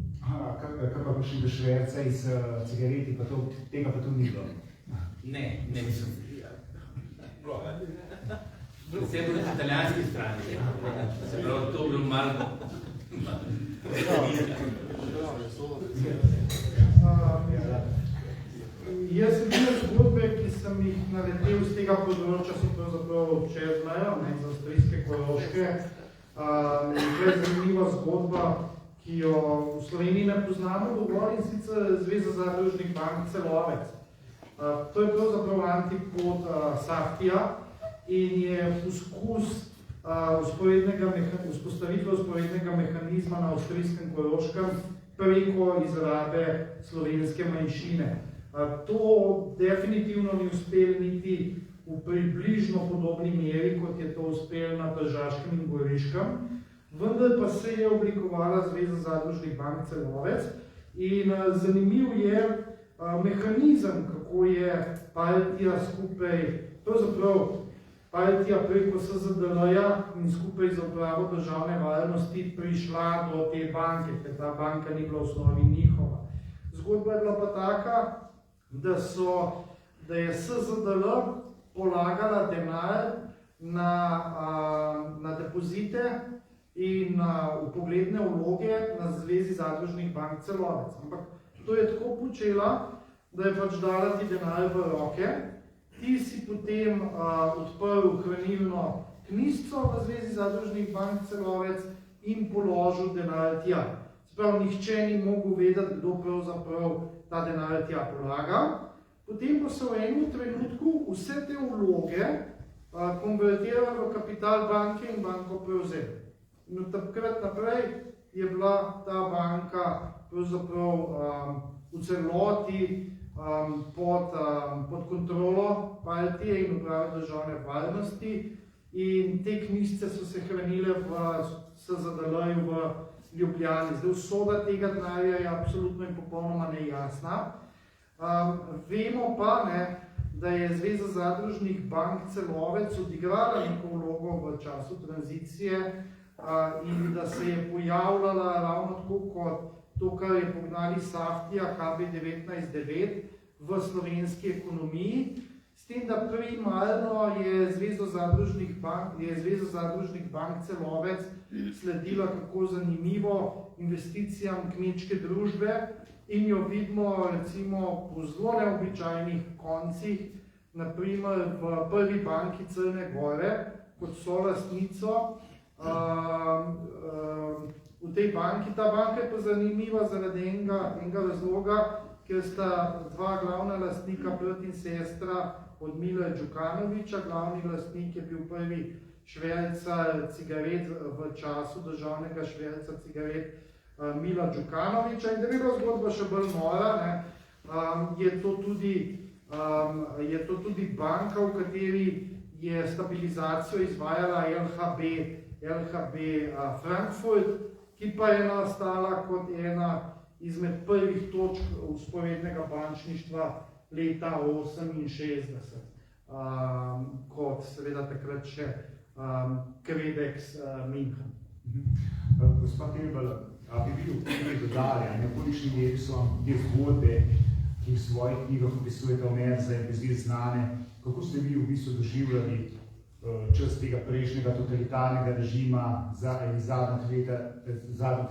Kaj pa kakšen šverca iz cigareti, pa to, tega pa tu ni bilo? Ne, nisem. Vse bo na italijanski strani, se pravi, to bilo malo. Jaz sem bil zgodbe, ki sem jih naletel z tega področja, so pravzaprav čez mejo, z avstrijske Koroške. To je zanimiva zgodba, ki jo v Sloveniji ne poznamo dovolj, in sicer Zveza zadružnih bank Celovec. To je pravzaprav antipod Saftija in je poskus vzpostavitve vzporednega mehanizma na avstrijskem Koroškem preko izrabe slovenske manjšine. To definitivno ni uspelo niti v približno podobni meri, kot je to uspelo na Tržaškem in Goriškem, vendar pa se je oblikovala Zveza zadružnih bank Celovec in zanimiv je mehanizem, kako je Partija skupaj, pravzaprav Partija preko SZDL-ja in skupaj z upravo državne varnosti prišla do te banke, ker ta banka ni bila v osnovi njihova. Zgodba je bila pa taka, da je SZDL polagala denar na depozite in na vpogledne vloge na Zvezi zadružnih bank Celovec. Ampak to je tako počela, da je pač dala ti denar v roke, ti si potem odprl hranilno knjižico v Zvezi zadružnih bank Celovec in položil denar tja. Sprav, nihče ni mogel vedeti, kdo pravzaprav ta denar tja polaga. Potem pa so v enem trenutku vse te vloge konvertirali v kapital banke in banko prevzeli. In od takrat naprej je bila ta banka pravzaprav v celoti pod kontrolo Partije in uprave državne varnosti in te knjižice so se hranile v SZDL-ju v Ljubljani. Zdaj, usoda tega denarja je absolutno in popolnoma nejasna. Vemo pa, da je Zveza zadružnih bank Celovec odigrala neko vlogo v času tranzicije in da se je pojavljala ravno tako kot to, kar je pognali Saftija KB19-9 v slovenski ekonomiji, s tem, da primarno je Zveza zadružnih bank Celovec sledila kako zanimivo investicijam kmečke družbe in jo vidimo recimo po zelo neobičajnih koncih, naprimer v prvi banki Crne Gore, kot solastnico v tej banki. Ta banka je pa zanimiva zaradi enega razloga, ker sta dva glavna lastnika, brat in sestra od Mila Đukanovića. Glavni lastnik je bil prvi švercar cigaret v času državnega šverca cigaret Mila Đukanovića. In da bi bila zgodba še bolj nora, je to tudi banka, v kateri je stabilizacijo izvajala LHB Frankfurt, ki pa je nastala kot ena izmed prvih točk vzporednega bančništva leta 1968, kot seveda takrat še Kredex München. Gospod Helbel, bi vi v knjigi dodali, kolikšni meri so te zgodbe, ki v svojih knjigah opisujete o Merza in bezvir znane, kako ste vi v bistvu doživljali čas tega prejšnjega totalitarnega režima za zadnja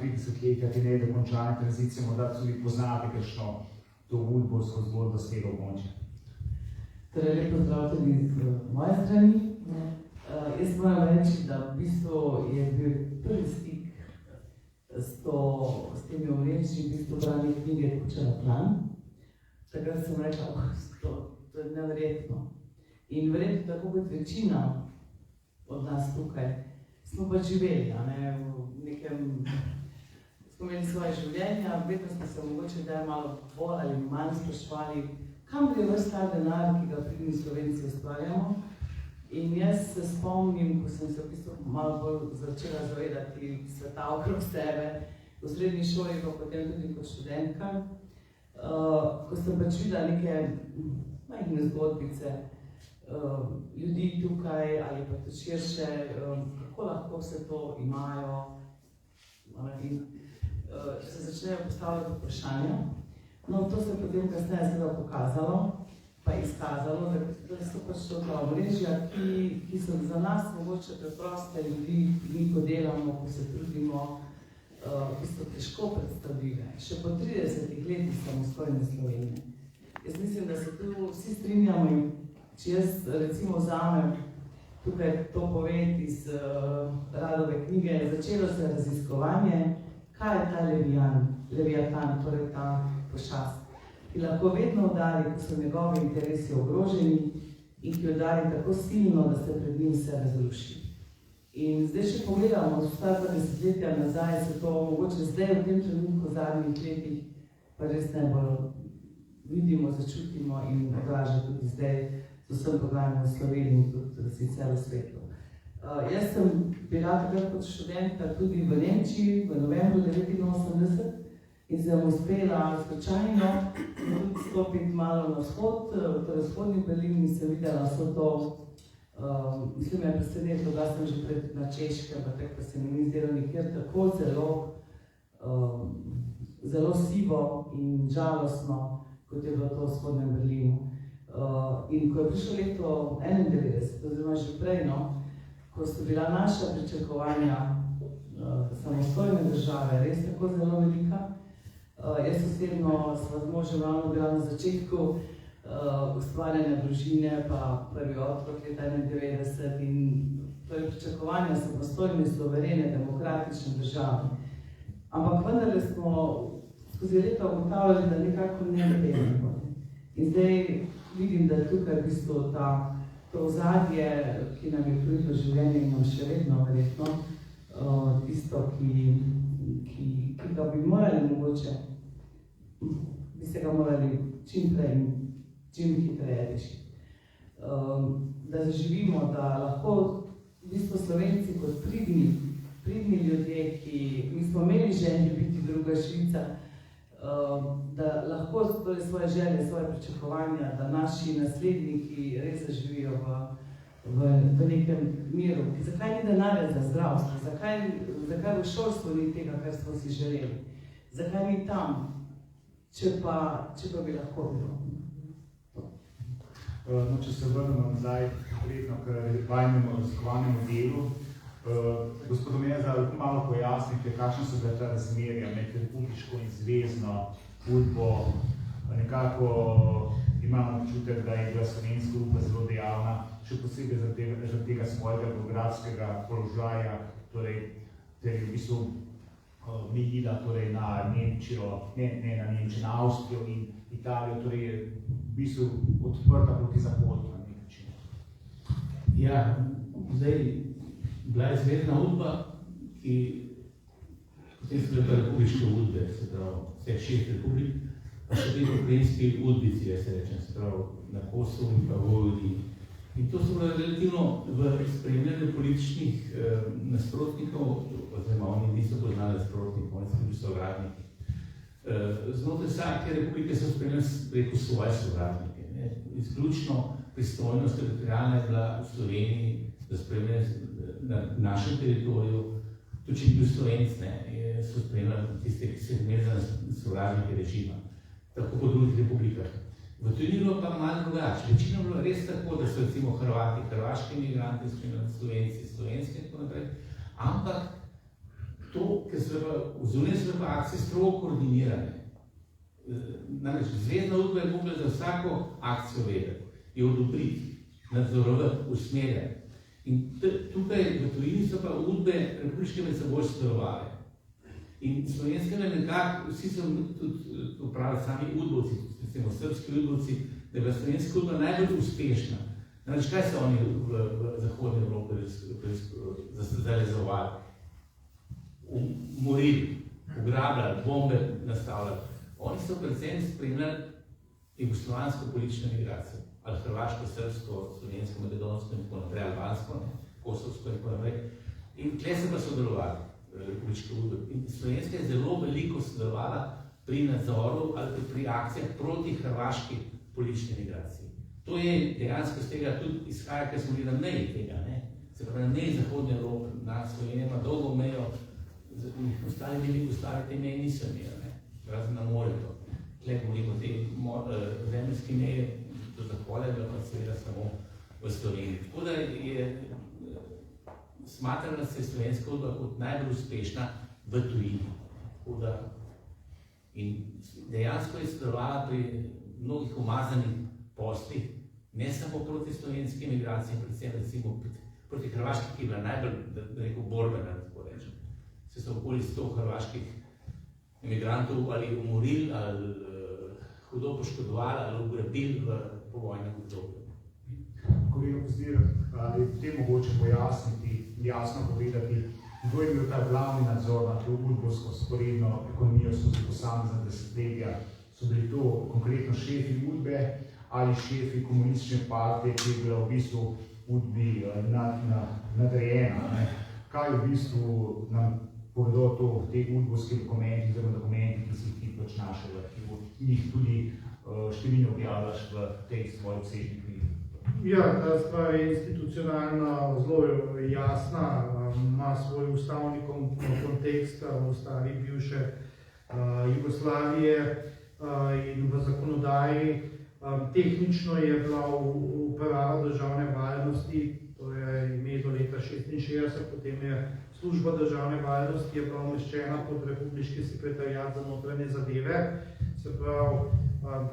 30 letja te nedokončane tranzicije, morda tudi poznate kakšno to udbovsko zgodbo z tega območja? Torej, lep pozdrav tudi z moje strani. Jaz moram reči, da v bistvu je bil prvi stik s temi omrežji, v bistvu branje knjige Kučera plan. Takrat sem rekla, to je neverjetno. In verjetno tako kot večina od nas tukaj smo pa živeli, v nekem, smo imeli svoje življenja, vedno smo se mogoče da malo bolj ali manj spraševali, kam gre ves ta denar, ki ga pridni Slovenci ustvarjamo. In jaz se spomnim, ko sem se v bistvu malo bolj začela zavedati sveta okrog sebe, v srednji šoli, pa potem tudi kot študentka. Ko sem pač videla neke majhne zgodbice ljudi tukaj ali pa tudi širše, kako lahko vse to imajo in se začnejo postavljati vprašanja. No, to se potem kasneje seveda pokazalo, pa izkazalo, da so pač to ta omrežja, ki so za nas mogoče preproste ljudi, mi ko delamo, ko se trudimo, ki so težko predstavljive, še po 30 letih samostojne Slovenije. Jaz mislim, da se tu vsi strinjamo in če jaz recimo vzamem tukaj to povedati iz Radove knjige, začelo se raziskovanje, kaj je ta leviatan, torej ta pošast, ki lahko vedno udari, ko so njegovi interesi ogroženi in ki udari tako silno, da se pred njim vse razruši. In zdaj še pogledamo, vsaj pa desetletja nazaj se to mogoče zdaj v tem trenutku v zadnjih letih pa res najbolj vidimo, začutimo in odraža tudi zdaj z vsem dogajanjem v Sloveniji in tudi sicer v svetu. Jaz sem bila takrat kot študentka tudi v Nemčiji v novembru 1989 in sem uspela slučajno tudi stopiti malo na vzhod, torej vzhodni Berlin, in sem videla vso to. Mislim, je presenetilo, da sem že pred na Češkem, pa tako se mi ni zdelo nikjer tako zelo sivo in žalostno, kot je bilo to v vzhodnem Berlinu. In ko je prišlo leto 1991, oziroma že prej, ko so bila naša pričakovanja samostojne države res tako zelo velika, jaz osebno sva z možem ravno bila na začetku ustvarjanja družine, pa prvi otrok leta 1991 in torej pričakovanja samostojne, suverene, demokratične države. Ampak vendarle smo skozi leta ugotavljali, da nekako ne tega. In zdaj vidim, da je tukaj v bistvu to ozadje, ki nam je krilo življenje in nam še vedno verjetno, tisto, ki ga bi morali mogoče, bi se ga morali čim prej in čim hitreje rešiti. Da zaživimo, da lahko v bistvu Slovenci kot pridni ljudje, ki mi smo imeli želje biti druga Švica, da lahko torej svoje želje, svoje pričakovanja, da naši nasledniki res zaživijo v nekem miru. Zakaj ni denarja za zdravstvo? Zakaj v šolstvu ni tega, kar smo si želeli? Zakaj ni tam, če pa bi lahko bilo? No, če se vrnemo nazaj konkretno k vajnemu raziskovanemu delu, gospod Meza, lahko malo pojasnite, kakšne so bila ta razmerja med republiško in zvezno udbo. Nekako imamo občutek, da je bila slovenska udba zelo dejavna, še posebej zaradi tega svojega geografskega položaja, torej v bistvu mejila torej na Nemčijo, ne na Nemčijo, na Avstrijo in Italijo, torej je v bistvu odprta proti zahodu na nek način. Ja, zdaj bila je zvezna udba, ki potem so bile pa republiške udbe, se pravi, vse 6 republik, pa so bili ukrajinski udbici, se rečem, se pravi, na Kosovu in pa Vojvodini. In to so bile relativno v spremljanju političnih nasprotnikov, oziroma oni niso poznali nasprotnikov, oni so bili sovražniki. Znotraj vsake republike so spremljali preko svoje sovražnike. Izključno pristojnost teritorijalna je bila v Sloveniji, da spremljali na našem teritoriju, tudi če je bil Slovenc, so spremljali tiste, ki so imeli za sovražnike režima, tako po drugih republikah. V tujini je bilo pa malo drugače. Večino je bilo res tako, da so recimo Hrvati, hrvaški imigranti, spremljali Slovenci, slovenski in tako naprej, ampak to, ker so vzorne pa akcije strogo koordinirane. Namreč, zvezna udba je mogla za vsako akcijo vedeti, jo odobriti, nadzorovati, usmerjati. In tukaj v tujini so pa udbe republiške med seboj sodelovale. In slovenske nekako, vsi so tudi upravili sami udbovci, recimo srbski udbovci, da je bila slovenska udba najbolj uspešna. Namreč, kaj so oni v zahodni Evropi zalezovali? Umorili, ugrabljali, bombe nastavljali. Oni so predvsem spremljali jugoslovansko politično migracijo, ali hrvaško, srbsko, slovensko, makedonsko in tako naprej, albansko, kosovsko in tako naprej. In tle se pa sodelovali. republiške udbe. In Slovenska je zelo veliko sodelovala pri nadzoru ali pri akcijah proti hrvaški politični migraciji. To je dejansko z tega tudi izhaja, ker smo bili na meji tega, ne? Se pravi, na meji Zahodne Evrope, na Slovenija ima dolgo mejo, ostali bili Jugoslavije te meje niso imeli, ne? Razen na morju to. Tle govorimo te zemljske meje do Zahoda, je pa seveda samo v Sloveniji. Tako da je smatrala se slovenska udba kot najbolj uspešna v tujini. Tako da in dejansko je sodelovala pri mnogih umazanih poslih, ne samo proti slovenski migraciji, predvsem recimo proti hrvaški, ki je bila najbolj, da rekel, borbena, tako rečem. Se so okoli 100 hrvaških imigrantov ali umorili, ali hudo poškodovali, ali ugrabili v povojnem obdobju. Kolega Pozdir, je potem mogoče pojasniti, jasno povedati, kdo je bil ta glavni nadzor nad to udbovsko sporedno ekonomijo skozi posamezna desetletja? So bili to konkretno šefi udbe ali šefi komunistične partije, ki je bila v bistvu udbi nadrejena? Kaj v bistvu nam povedo to, te udbovski dokumenti, oziroma dokumenti, ki si ti pač našel v arhivu, in jih tudi številne objavljaš v tej svoji osebni knjigi? Ja, ta stvar je institucionalno zelo jasna, ima svoj ustavni kontekst v ustavi bivše Jugoslavije in v zakonodaji. Tehnično je bila uprava državne varnosti, to je ime do leta 1966, potem je služba državne varnosti je bila umeščena pod republiški sekretariat za notranje zadeve, se pravi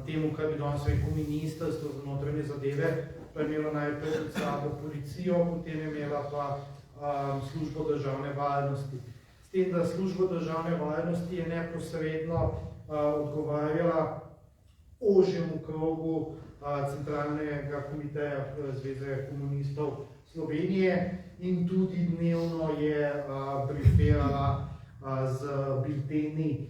temu, kar bi danes rekel ministrstvo za notranje zadeve, pa je imela najprej pred sabo policijo, potem je imela pa službo državne varnosti. S tem, da služba državne varnosti je neposredno odgovarjala ožjemu krogu Centralnega komiteja Zveze komunistov Slovenije in tudi dnevno je briferala z bilteni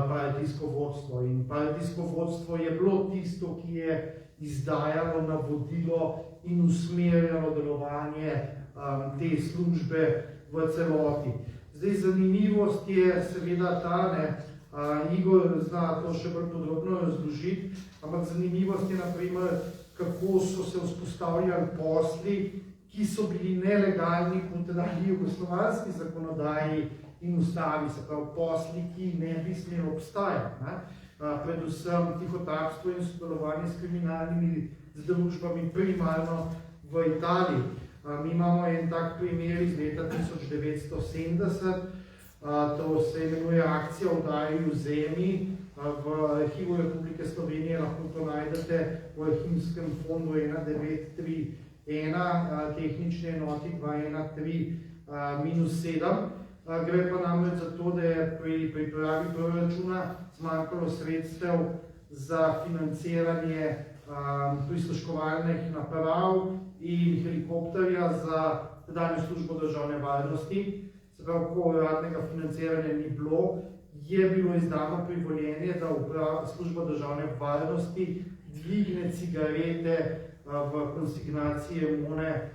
partijsko vodstvo. In partijsko vodstvo je bilo tisto, ki je izdajalo navodilo in usmerjalo delovanje te službe v celoti. Zdaj, zanimivost je seveda ta, Igor zna to še bolj podrobno razložiti, ampak zanimivost je naprimer, kako so se vzpostavljali posli, ki so bili nelegalni po tedajni jugoslovanski zakonodaji in ustavi, se pravi posli, ki ne bi smeli obstajati. Predvsem tihotapstvo in sodelovanje s kriminalnimi združbami primarno v Italiji. Mi imamo en tak primer iz leta 1970, to se imenuje akcija Vdaji v zemi. V arhivu Republike Slovenije lahko to najdete v arhivskem fondu 1931, tehnične enoti 213-7. Gre pa namreč za to, da je pri pripravi proračuna zmanjkalo sredstev za financiranje prisluškovalnih naprav in helikopterja za tedanjo službo državne varnosti. Se pravi, ko uradnega financiranja ni bilo, je bilo izdano privoljenje, da služba državne varnosti dvigne cigarete v konsignacije mone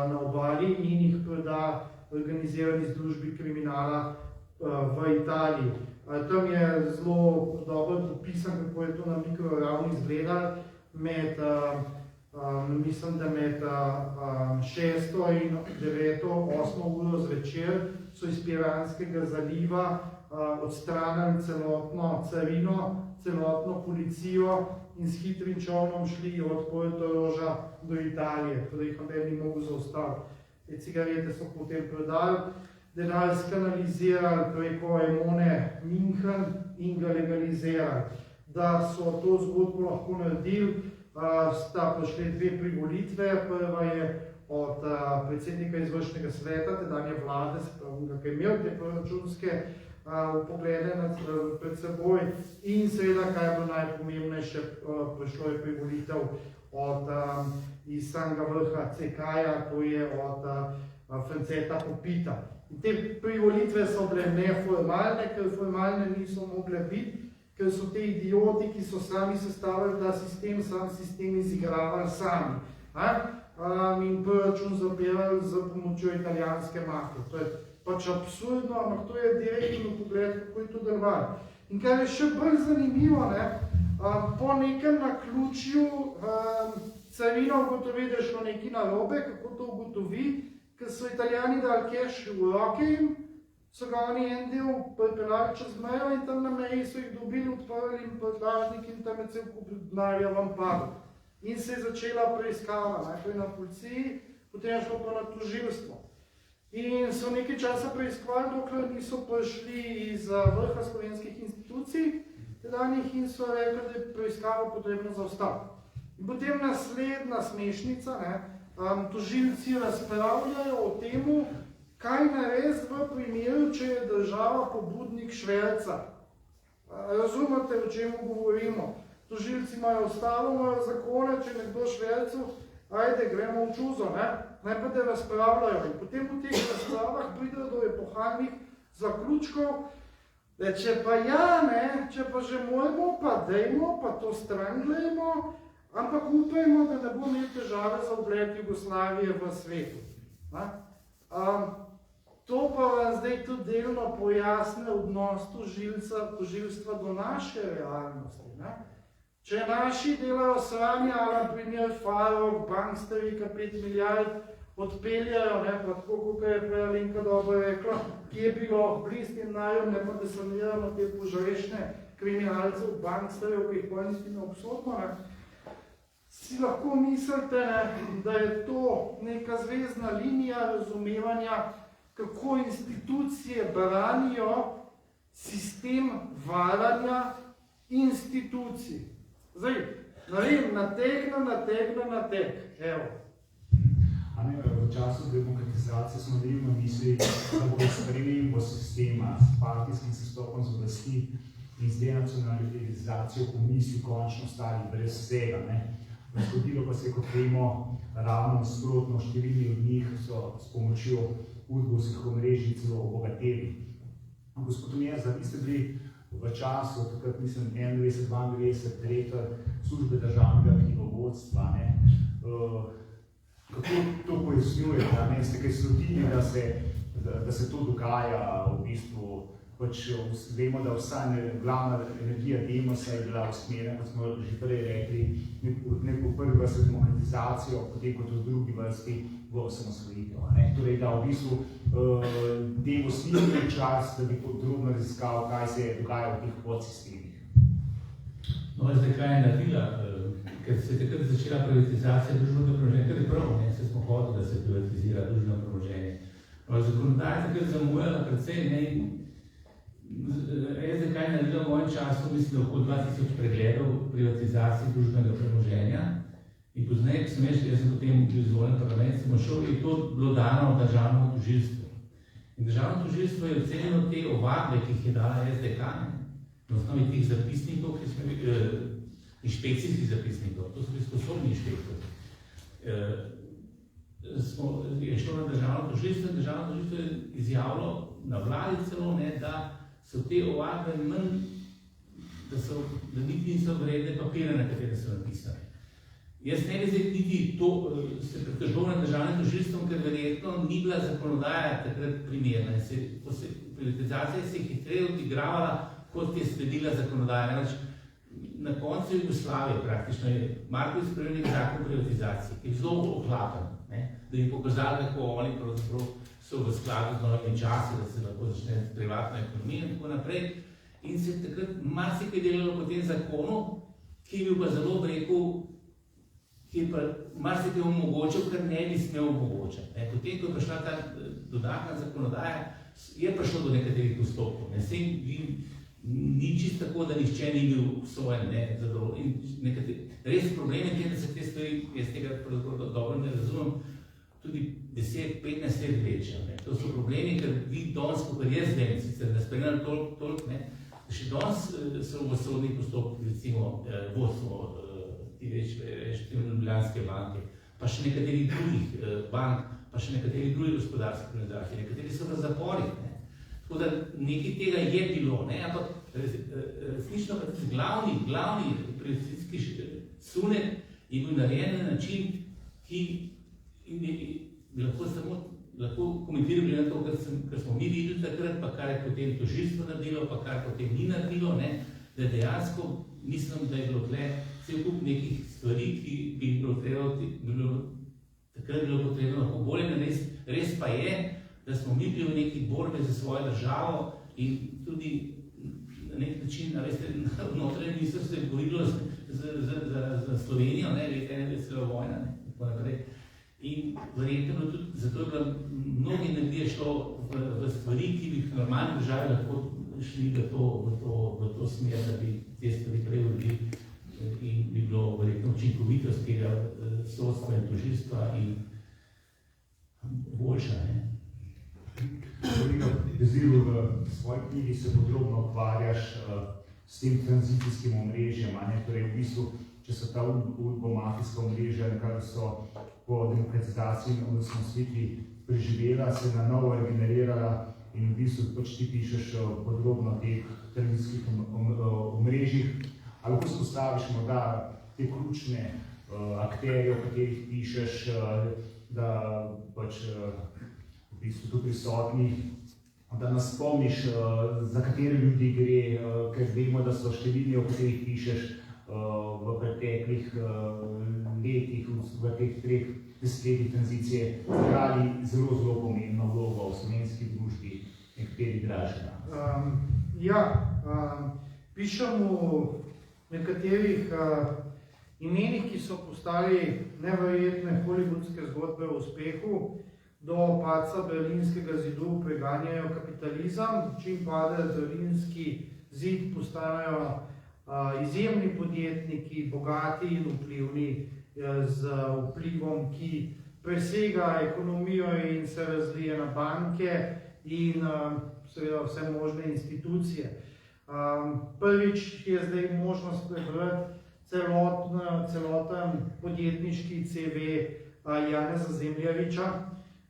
na obali in jih proda organizirani združbi kriminala v Italiji. Tam je zelo dobro popisan, kako je to na mikroravni izgledalo. Mislim, da med 6. in 9. 8. uro zvečer so iz Piranskega zaliva odstranili celotno carino, celotno policijo in s hitrim čolnom šli od Portoroža do Italije, torej jih noben ni mogel zaustaviti. Te cigarete so potem prodali, denar skanalizirali preko Emone München in ga legalizirali. Da so to zgodbo lahko naredili, sta prišli dve privolitve. Prva je od predsednika izvršnega sveta, tedanje vlade, se pravi, ki je imel te proračunske poglede pred seboj, in seveda, kaj je bilo najpomembnejše, prišlo je privolitev iz samega vrha CK-ja, to je od Franceta Popita. In te privolitve so bile neformalne, ker formalne niso mogle biti, ker so te idioti, ki so sami sestavili ta sistem, sam sistem izigravali sami. in proračun zapirali z pomočjo italijanske mafije. To je pač absurdno, ampak to je direktno pogled, kako je to delovalo. In kar je še bolj zanimivo, po nekem naključju carina ugotovi, da je šlo nekaj narobe, kako to ugotovi, ker so Italijani dali cash v roke jim, so ga oni en del pripeljali čez mejo in tam na meji so jih dobili, odprli in podlažnik in tam je cel kup denarja vam padel. In se je začela preiskava, najprej na policiji, potem je šlo pa na tožilstvo. In so nekaj časa preiskovali, dokler niso prišli iz vrha slovenskih institucij, tedanjih in so rekli, da je preiskavo potrebno zaustaviti. In potem naslednja smešnica, tožilci razpravljajo o temu, kaj narediti v primeru, če je država pobudnik šverca. Razumete, o čem govorimo? Tožilci imajo ostalo, imajo zakone, če nekdo švercu, ajde, gremo v čuzo, ne pa da razpravljajo. In potem v teh razpravah pridejo do epohalnih zaključkov, da če pa če pa že moramo, pa dejmo, pa to stran gledamo, ampak upajmo, da ne bo imel težave za ugled Jugoslavije v svetu. To pa vam zdaj tudi delno pojasne odnos tožilstva do naše realnosti. Če naši delajo sranja, ali na primer Farog, banksterika 5 milijard odpeljajo, pa tako, kako je prej Alenka dobro rekla, ki je bilo bliz tem najem, ne pa da saniramo te požrešne kriminalcev, banksterjev, ki jih pojniti ne obsodimo, si lahko mislite, da je to neka zvezna linija razumevanja, kako institucije branijo sistem varanja institucij. Zdaj, nategna, evo. V času demokratizacije smo delili misli, da bo spremembo sistema s partijskim sestopom z oblasti in z denacionalizacijo komunisти končno stali brez vsega. Zgodilo pa se, kot vemo, ravno nasprotno, številni od njih so s pomočjo udbovskih omrežij celo obogateli. Gospod Meza, vi ste bili v času, takrat mislim 91-92 direktor službe državnega knjigovodstva. Kako to pojasnjujete? Ste kaj slutili, da se to dogaja v bistvu? Vemo, da vsa glavna energija Demosa je bila usmerjena, kot smo že prej rekli, neko prvi vrsti demokratizacijo, potem kot v drugi vrsti v osamosvojitev. Torej, da v bistvu Demos ni imel čas, da bi podrobno raziskal, kaj se je dogajalo v teh podsistemih. No, zdaj kaj je naredila, ker se je takrat začela privatizacija družbenega premoženja, kar je prav, se smo hodili, da se privatizira družbeno premoženje. Zakonodaja je takrat zamujala predvsej, SDK je naredila v mojem času, mislim, okoli 2000 pregledov privatizacije družbenega premoženja in pozneje, ko sem jaz sem potem izvoljen parlament, sem šel, je to bilo dano v državno tožilstvo. In državno tožilstvo je ocenilo te ovadbe, ki jih je dala SDK, na osnovi teh zapisnikov, inšpekcijskih zapisnikov, to so bili sposobni inšpektori. Je šlo na državno tožilstvo in državno tožilstvo je izjavilo na vladi celo, da so te ovadbe manj, da niti niso vredne papire, na katere so napisane. Jaz ne bi zdaj niti to se pritožboval nad državnim tožilstvom, ker verjetno ni bila zakonodaja takrat primerna. Privatizacija se je hitreje odigravala, kot je sledila zakonodaja. Na koncu Jugoslavije praktično je Marković sprejel nek zakon o privatizaciji, ki je zelo ohlapen, da bi pokazali, kako oni pravzaprav so v skladu z novimi časi, da se lahko začne privatna ekonomija in tako naprej. In se je takrat marsikaj delalo po tem zakonu, ki je bil pa zelo rekel, ki je pa marsikaj omogočil, kar ne bi smel omogočati. Potem, ko je prišla ta dodatna zakonodaja, je prišlo do nekaterih postopkov. Ni čisto tako, da nihče ni bil obsojen, res problem je, da se te stvari, jaz tega dobro ne razumem, tudi 10-15 let večja. To so problemi, ker vi danes, kot jaz vem, sicer ne spremljam toliko, še danes so v sodnih postopkih, recimo vodstvo Ljubljanske banke, pa še nekaterih drugih bank, pa še nekaterih drugih gospodarskih organizacij, nekateri so v zaporih. Tako da nekaj tega je bilo, ampak resnično pa glavni privatizacijski sunek je bil narejen na način, ki lahko komentiram glede na to, kar smo mi videli takrat, pa kar je potem tožilstvo naredilo, pa kar potem ni naredilo, ne, da dejansko mislim, da je bilo tle cel kup nekih stvari, ki bi takrat bilo potrebno lahko bolje narediti. Res pa je, da smo mi bili v neki borbi za svojo državo in tudi na nek način, notranje ministrstvo je govorilo za Slovenijo, ne, leta ena je celo vojna, ne, tako naprej. In verjetno tudi zato je bilo mnogi energije šlo v stvari, ki bi v normalni državi lahko šli v to smer, da bi te stvari prej uredili in bi bilo verjetno učinkovitost tega sodstva in tožilstva in boljša. Kolega Deziru, v svoji knjigi se podrobno ukvarjaš s tem tranzicijskim omrežjem, torej v bistvu, če so ta udbo-mafijska omrežja, nekako so po demokratizaciji in osamosvojitvi preživela, se na novo regenerirala in v bistvu pač ti pišeš podrobno o teh tranzicijskih omrežjih. Ali lahko spostaviš morda te ključne akterje, o katerih pišeš, da pač v bistvu tu prisotnih, da nas spomniš, za katere ljudi gre, ker vemo, da so številni, o katerih pišeš v preteklih letih, v teh 3 desetletjih tranzicije, igrali zelo, zelo pomembno vlogo v slovenski družbi, nekateri dražena. Pišem v nekaterih imenih, ki so postali neverjetne hollywoodske zgodbe o uspehu, do padca Berlinskega zidu preganjajo kapitalizem, čim pade Berlinski zid, postanejo izjemni podjetniki, bogati in vplivni z vplivom, ki presega ekonomijo in se razlije na banke in seveda vse možne institucije. Prvič je zdaj možnost prebrati celoten podjetniški CV Janeza Zemljeviča,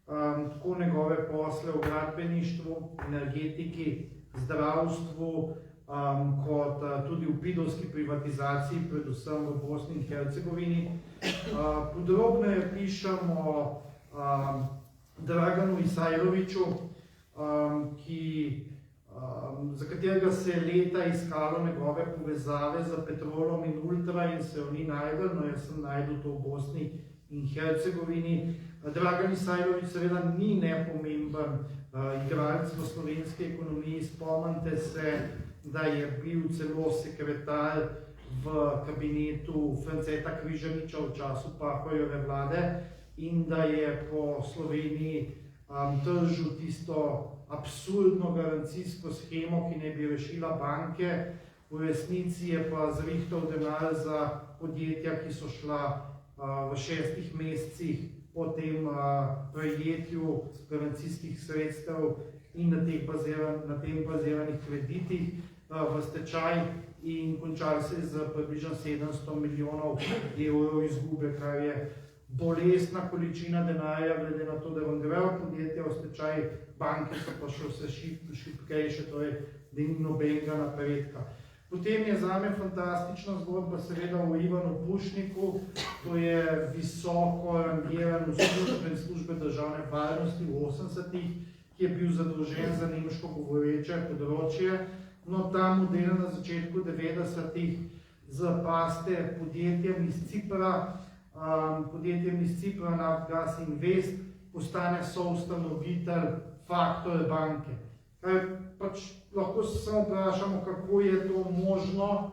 tako njegove posle v gradbeništvu, energetiki, zdravstvu, kot tudi v pidovski privatizaciji, predvsem v Bosni in Hercegovini. Podrobneje pišem o Draganu Isajroviću, za katerega se je leta iskalo njegove povezave za Petrolom in Ultra in se jo ni najdel, no jaz sem najdel to v Bosni in Hercegovini. Dragan Isajrović seveda ni nepomemben igralec v slovenski ekonomiji. Spomnite se, da je bil celo sekretar v kabinetu Franceta Križaniča v času Pahorjeve vlade in da je po Sloveniji tržil tisto absurdno garancijsko shemo, ki ne bi rešila banke. V resnici je pa zrihtal denar za podjetja, ki so šla v 6 mesecih po tem prejetju garancijskih sredstev in na tem baziranih kreditih v stečaj in končali se z približno 700 milijonov evrov izgube, kar je bolestna količina denarja, glede na to, da vam grejo podjetja v stečaj, banke so pa še vse šibkejše, torej da ni nobenega napredka. Potem je zame fantastična zgodba seveda o Ivanu Pušniku, to je visoko rangiran uslužbenec službe državne varnosti v 80-ih, ki je bil zadolžen za nemško govoreče področje. No, ta model na začetku 90-ih zapaste podjetjem iz Cipra, Naftgas Invest, postane soustanovitelj Faktor banke. Pač lahko se samo vprašamo, kako je to možno,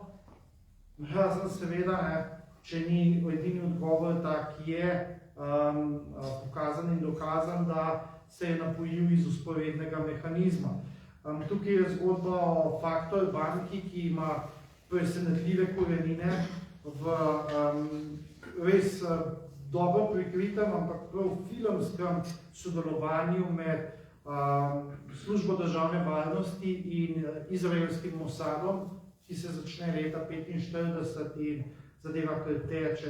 razen seveda, če ni edini odgovor tak je pokazan in dokazan, da se je napojil iz vzporednega mehanizma. Tukaj je zgodba o Faktor banki, ki ima presenetljive korenine v res dobro prikritem, ampak prav filmskem sodelovanju med službo državne varnosti in izraelskim Mossadom, ki se začne leta 1945 in zadeva kar teče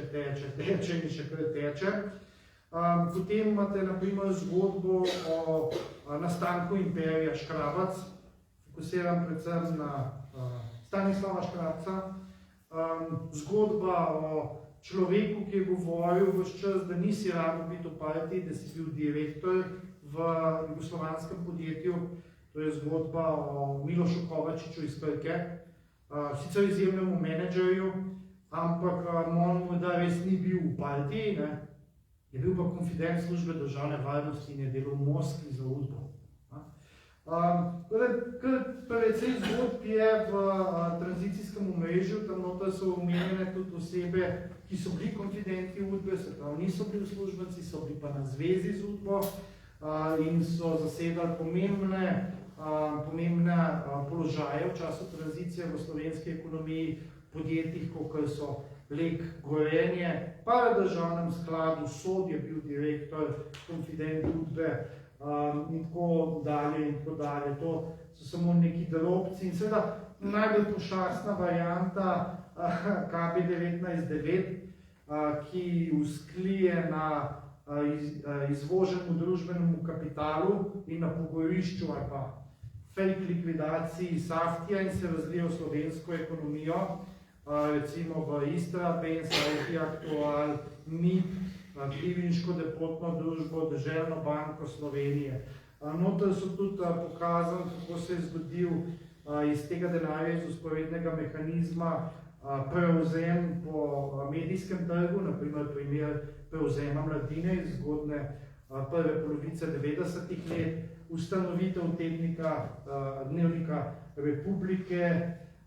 in še kar teče. Potem imate na primer zgodbo o nastanku imperija Škrabac, fokusiram predvsem na Stanislava Škrabca, zgodba o človeku, ki je govoril vse čas, da nisi rado biti v partiji, da si bil direktor v jugoslovanskem podjetju. To je zgodba o Milošu Kovačiču iz Krke, sicer izjemnemu menedžerju, ampak on morda res ni bil v partiji, ne? Je bil pa konfident službe državne varnosti in je delal v Moskvi za UDBO. Precej zgodb je v tranzicijskem omrežju, tam noter so omenjene tudi osebe, ki so bili konfidenti UDBE, se pravi niso bili uslužbenci, so bili pa na zvezi z UDBO in so zasedali pomembne položaje v času tranzicije v slovenski ekonomiji, podjetjih, kot so Lek, Gorenje, pa v državnem skladu, Sod je bil direktor, konfident UDBE in tako dalje in tako dalje. To so samo neki drobci in seveda najbolj pošastna varianta KB19-9, ki vzklije na izvoženemu družbenemu kapitalu in na pogorišču ali pa fake likvidaciji Saftija in se razlije v slovensko ekonomijo, recimo v Istrabenz, IT Aktual, MIP, Krivinško depotno družbo, Deželno banko Slovenije. Noter so tudi pokazali, kako se je zgodil iz tega denarja, iz vzporednega mehanizma, prevzem po medijskem trgu, naprimer primer prevzema Mladine iz zgodne prve polovice 90-ih let, ustanovitev tednika, dnevnika Republike,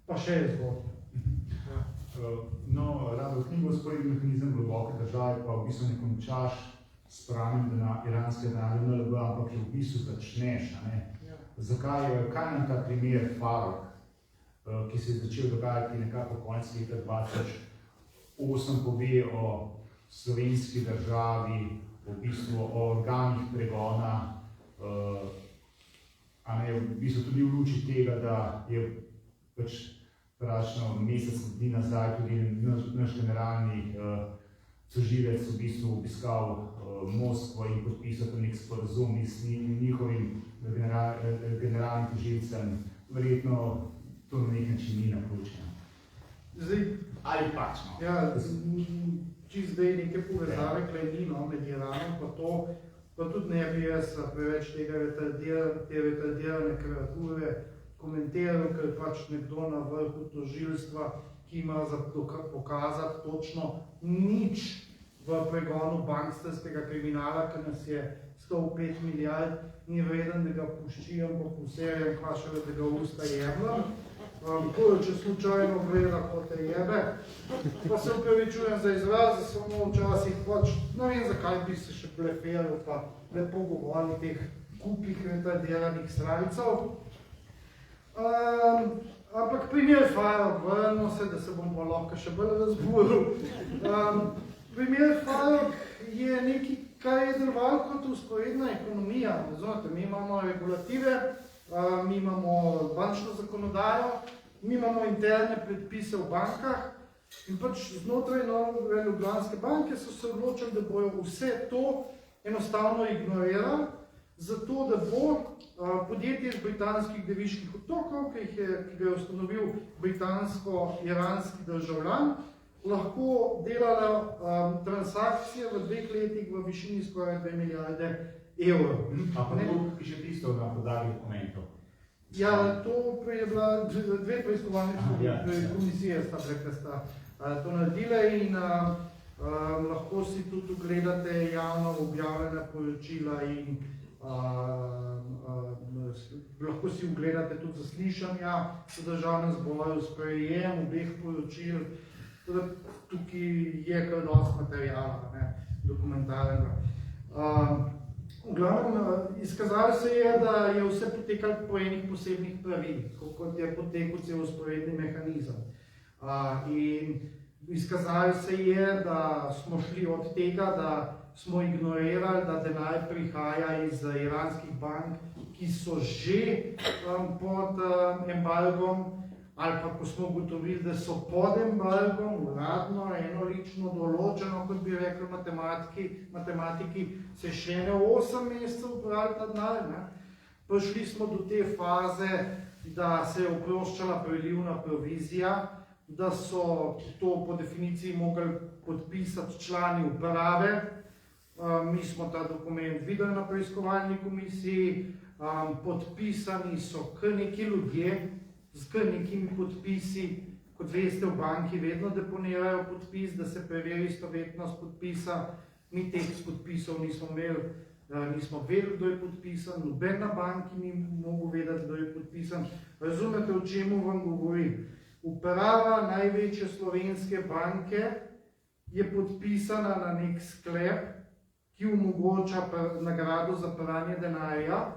pa še je zgodba. No, rado knjigo Vzporedni mehanizem globoke države pa v bistvu ne končaš s pranjem iranske denarja NLB, ampak je v bistvu začneš. Zakaj, kaj nam ta primer Farok, ki se je začel dogajati nekako konec leta 2008, pove o slovenski državi, v bistvu o organih pregona, v bistvu tudi v luči tega, da je pač prašno mesec dni nazaj tudi naš generalni tožilec v bistvu obiskal Moskvo in podpisal nek sporazum s njihovim generalnim tožilcem. Verjetno to na nek način ni naključeno. Ali pač, no? Ja, čisto zdaj neke povezave ni med Iranom pa to, pa tudi ne bi jaz preveč te retardirane kreature komentiral, ker pač nekdo na vrhu tožilstva, ki ima za pokazati točno nič v pregonu banksterskega kriminala, ki nas je 105 milijard, ni vreden, da ga puščijem po vsem, pa še da ga usta jebla. Če slučajno gleda, ko te jebe, pa se upravičujem za izraz, samo včasih pač, ne vem, zakaj bi se še bleferil, pa lepo govoril o teh kupih retardiranih srajcev. Ampak primer Farok, vrnil se, da se bom pa lahko še bolj razburil. Primer Farok je nekaj, kar je deloval kot vzporedna ekonomija. Razumete, mi imamo regulative, mi imamo bančno zakonodajo, mi imamo interne predpise v bankah in pač znotraj Nove Ljubljanske banke so se odločili, da bojo vse to enostavno ignorirali, zato da bo podjetje iz britanskih Deviških otokov, ki ga je ustanovil britansko-iranski državljan, lahko delala transakcije v 2 letih v višini skoraj 2 milijarde evrov. A pa to piše tisto na podlagi dokumentov? Ja, to je bila 2 preiskovalne komisije, sta to naredile in lahko si tudi ogledate javno objavljena poročila in lahko si ogledate tudi zaslišanja v državnem zboru, sprejem obeh poročil. Tukaj je kar dosti materijala, dokumentarnega. V glavnem, izkazalo se je, da je vse potekalo po enih posebnih pravilih, kot je potekal cel vzporedni mehanizem. In izkazalo se je, da smo šli od tega, da smo ignorirali, da denar prihaja iz iranskih bank, ki so že pod embargom, ali pa ko smo ugotovili, da so pod embargom, uradno, enolično določeno, kot bi rekli matematiki, se še ne 8 mesecev uporabili ta denar. Prišli smo do te faze, da se je oproščala prelivna provizija, da so to po definiciji mogli podpisati člani uprave. Mi smo ta dokument videli na preiskovalni komisiji, podpisani so kar neki ljudje z kar nekimi podpisi. Kot veste, v banki vedno deponirajo podpis, da se preveri istovetnost podpisa. Mi teh podpisov nismo vedeli, kdo je podpisan, noben na banki ni mogel vedeti, kdo je podpisan. Razumete, o čemu vam govorim? Uprava največje slovenske banke je podpisana na nek sklep, ki omogoča nagrado za pranje denarja,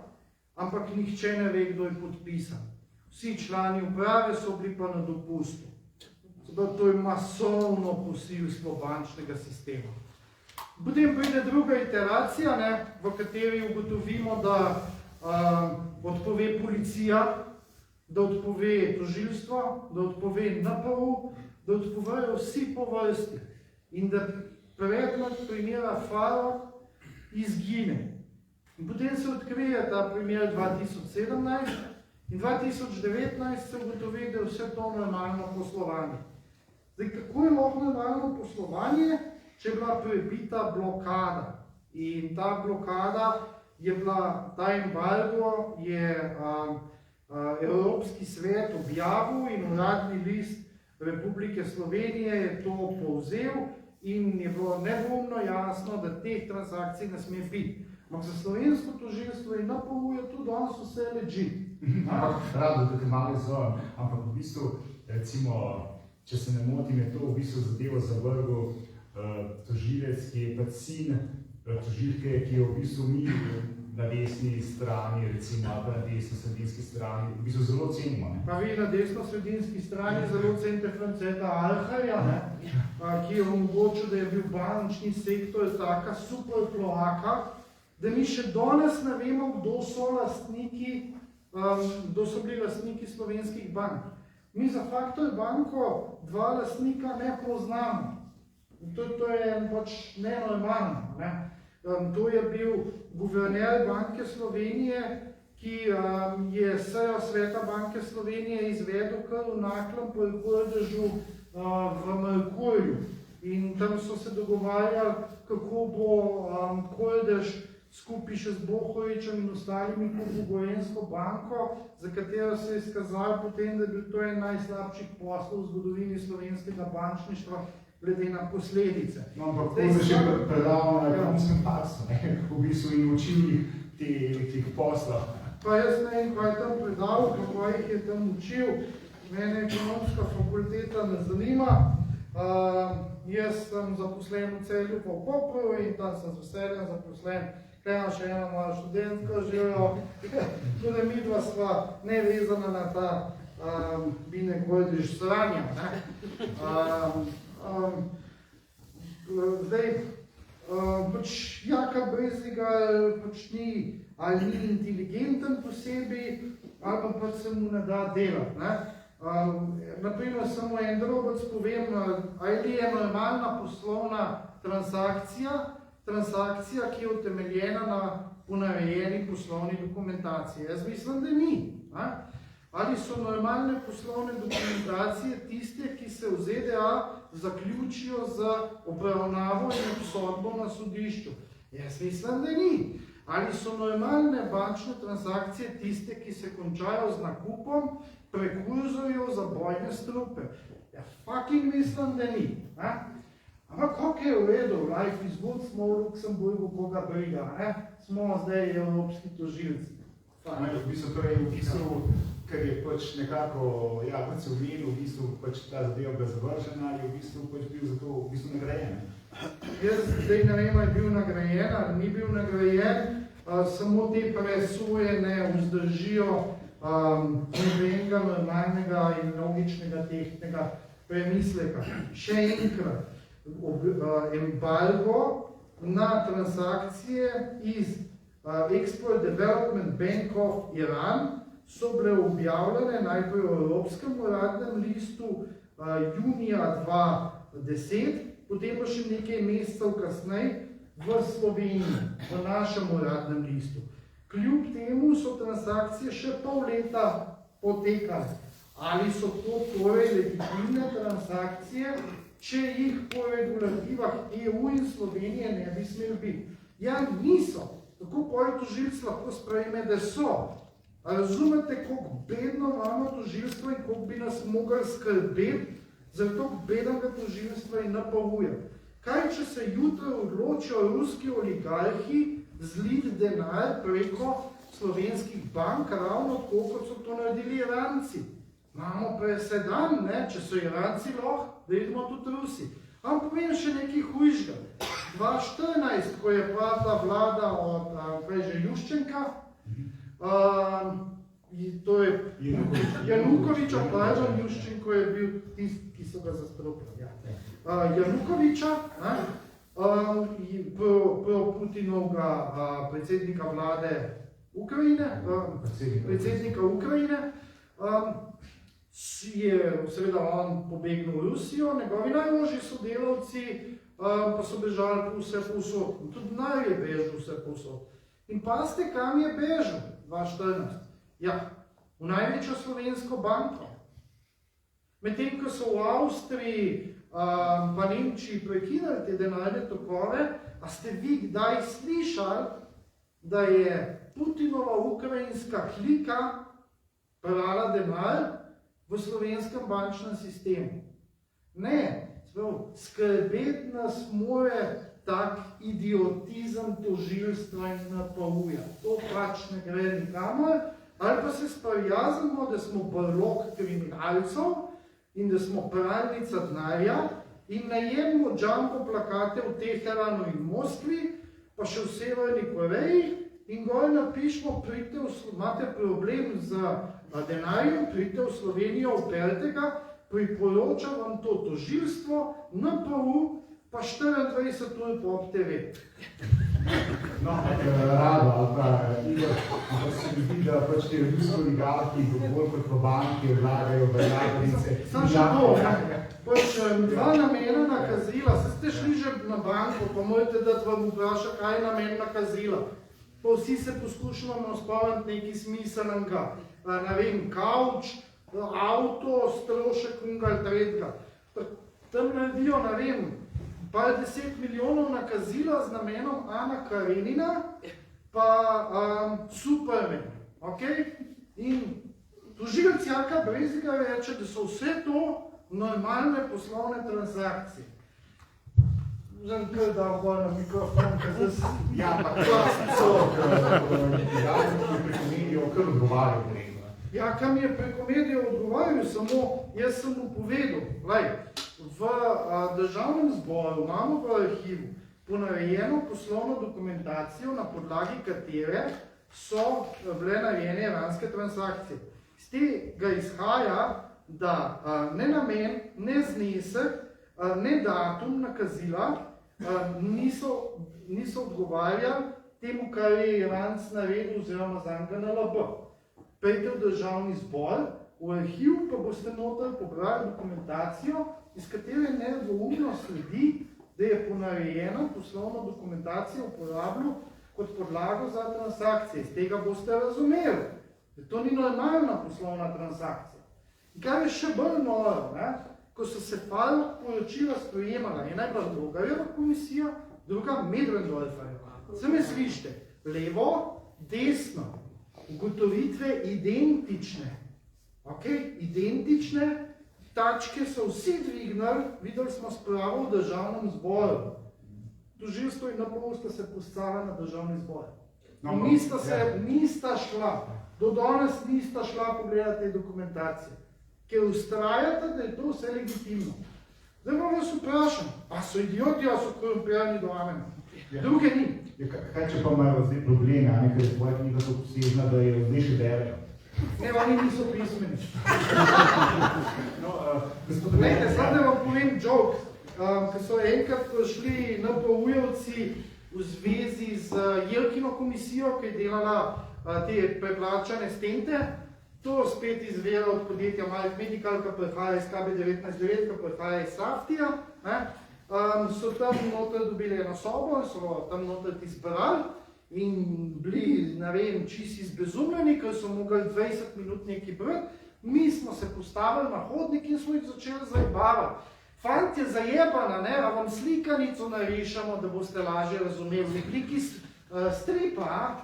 ampak nihče ne ve, kdo je podpisan. Vsi člani uprave so bili pa na dopustu. To je masovno posilstvo bančnega sistema. Potem pride druga iteracija, v kateri ugotovimo, da odpove policija, da odpove tožilstvo, da odpove NPU, da odpovejo vsi po vrsti in da predmet primera Farrokh izgine. In potem se odkrije ta primer 2017 in 2019 se ugotovi, da je vse to normalno poslovanje. Zdaj, kako je lahko normalno poslovanje, če je bila prebita blokada? In ta blokada je bila, ta embargo je Evropski svet objavil in uradni list Republike Slovenije je to povzel in je bilo nedvoumno jasno, da teh transakcij ne sme biti. Ampak za slovensko tožilstvo in NPU je to danes vse legit. Rado, da te malo izvojam, ampak v bistvu, recimo, če se ne motim, je to v bistvu zadevo zavrgel tožilec, ki je pač sin tožilke, ki je v bistvu mi na desni strani, recimo, ali na desno-sredinski strani, v bistvu zelo cenimo. Pa vi na desno-sredinski strani zelo cenite Franceta Arharja, ki je omogočil, da je bil bančni sektor taka super kloaka, da mi še danes ne vemo, kdo so bili lastniki slovenskih bank. Mi za Faktor banko dva lastnika ne poznamo. To je pač nenormalno. To je bil guverner Banke Slovenije, ki je sejo Sveta Banke Slovenije izvedel kar v naklem po rekordežu v Merkurju. In tam so se dogovarjali, kako bo Kordež skupaj še z Bohovičem in ostalimi kupil Gorenjsko banko, za katero se je izkazalo potem, da je bil to en najslabših poslov v zgodovini slovenskega bančništva, glede na posledice. No, ampak Kordež je predaval na ekonomskem faksu, v bistvu in učil teh poslov. Pa jaz ne vem, kaj je tam predaval, kako jih je tam učil. Mene ekonomska fakulteta ne zanima. Jaz sem zaposlen v Celju pa v Kopru in tam sem z veseljem zaposlen. Kaj imam še ena moja študentka živijo. Tudi midva sva nevezana na ta Bine Kordež sranja. Zdaj, pač Jaka Breznigar pač ni ali ni inteligenten posebej, ali pa pač se mu ne da delati. Naprimer, samo en drobec povem, ali je normalna poslovna transakcija, ki je utemeljena na ponarejeni poslovni dokumentaciji. Jaz mislim, da ni. Ali so normalne poslovne dokumentacije tiste, ki se v ZDA zaključijo z obravnavo in obsodbo na sodišču? Jaz mislim, da ni. Ali so normalne bančne transakcije tiste, ki se končajo z nakupom prekurzorjev za bojne strupe? Ja, fucking mislim, da ni. Ampak kako je v redu, life is good, smo v Luksemburgu, koga briga, smo zdaj evropski tožilci. V bistvu, ker je pač nekako, kot se omenil, v bistvu pač ta zadeva bila zavržena, je v bistvu pač bil za to v bistvu nagrajen. Jaz zdaj ne vem, je bil nagrajen ali ni bil nagrajen, samo te presoje ne vzdržijo nobenega normalnega in logičnega tehtnega premisleka. Še enkrat, embargo na transakcije iz Export Development Bank of Iran so bile objavljene najprej v Evropskem uradnem listu junija 2010, potem pa še nekaj mesecev kasneje v Sloveniji, v našem uradnem listu. Kljub temu so transakcije še pol leta potekale. Ali so to torej legitimne transakcije, če jih po regulativah EU in Slovenije ne bi smeli biti? Ja, niso. Tako pol tožilc lahko sprejme, da so. A razumete, koliko bedno imamo tožilstvo in koliko bi nas mogli skrbeti za to bednega tožilstva in NPU-ja? Kaj, če se jutro odločijo ruski oligarhi zliti denar preko slovenskih bank, ravno tako, kot so to naredili Iranci? Imamo presedan, ne? Če so Iranci lahko, da idemo tudi Rusi. Ampak povem še nekaj hujšega. 2014, ko je pa ta vlada od Juščenka, to je Janukoviča, pardon, Juščenko je bil tisti, ki so ga zastropili. Janukoviča, pro-Putinovga predsednika vlade Ukrajine, predsednika Ukrajine, je seveda on pobegnil v Rusijo, njegovi najožji sodelavci pa so bežali po vse povsod. Tudi naj je bežal vse povsod. In pazite, kam je bežal 2014? Ja, v največjo slovensko banko. Medtem, ko so v Avstriji pa Nemčiji prekinali te denarne tokove, a ste vi kdaj slišali, da je Putinova ukrajinska klika prala denar v slovenskem bančnem sistemu? Ne, skrbeti nas more tak idiotizem tožilstva in NPU-ja. To pač ne gre nikamor. Ali pa se sprijaznimo, da smo brlog kriminalcev in da smo pralnica denarja in najemimo jumbo plakate v Teheranu in Moskvi, pa še v Severni Koreji in gor napišemo, imate problem z denarjem, pridite v Slovenijo, operite ga, priporočam vam to tožilstvo, NPU, pa 24 ur po TV. No, rado, ali pa Igor, ampak se mi zdi, da pač te ruski oligarhi, bolj kot v banki, vlagajo v jadrice. Sam še to, pač dva namena nakazila, se ste šli že na banko, pa morate dati vam vpraša, kaj je namen nakazila. Pa vsi se poskušamo spomniti nekaj smiselnega, ne vem, kavč, avto, strošek unga tretjega. Tam naredijo, ne vem, pa 10 milijonov nakazila z namenom Ana Karenina, pa Superman, ok? In tožilec Jaka Brezga reče, da so vse to normalne poslovne transakcije. Zdaj kar dal bolj na mikrofon, ker zdaj... Ja, pa klasico, ki preko medijev kar odgovarjal nekaj. Ja, kam je preko medijev odgovarjal, samo jaz sem mu povedal, v državnem zboru imamo v arhivu ponarejeno poslovno dokumentacijo, na podlagi katere so bile narejene iranske transakcije. Z tega izhaja, da ne namen, ne znesek, ne datum nakazila niso odgovarjali temu, kar je Iranc naredil oziroma zanj NLB. Pejte v državni zbor, v arhiv pa boste noter pobrali dokumentacijo, iz katere nedvoumno sledi, da je ponarejena poslovna dokumentacija uporabljal kot podlago za transakcije. Z tega boste razumeli, da to ni normalna poslovna transakcija. In kar je še bolj noro, ko so se Farrokh poročila sprejemala, ena je bila Logarjeva komisija, druga Medvendorferjeva. Se me slište, levo, desno, ugotovitve identične. Ok, identične, tačke so vsi dvignali, videli smo spravo v državnem zboru. Tožilstvo in NPU sta se postala na državni zbor. Nista šla, do danes nista šla pogledati te dokumentacije, ker ustrajate, da je to vse legitimno. Zdaj pa vas vprašam, a so idioti, a so korumpirani do amena? Druge ni. Kaj če pa imajo zdaj probleme, ker je tvoja knjiga tako obsežna, da je zdaj še berejo? Ne, oni niso pismeni. Glejte, zdaj da vam povem joke, ker so enkrat prišli NPU-jevci v zvezi z Jelkino komisijo, ki je delala te preplačane stente. To spet izvira od podjetja Malik Medical, ki prihaja iz KB19-9, ki prihaja iz Saftija. So tam noter dobili eno sobo, so tam noter izbrali in bili, ne vem, čisto izbezumljeni, ker so mogli 20 minut nekaj brati, Mi smo se postavili na hodnik in smo jih začeli zajebavati. Fantje, zajebana, ne, a vam slikanico narišemo, da boste lažje razumeli. Nekliki stripa, a?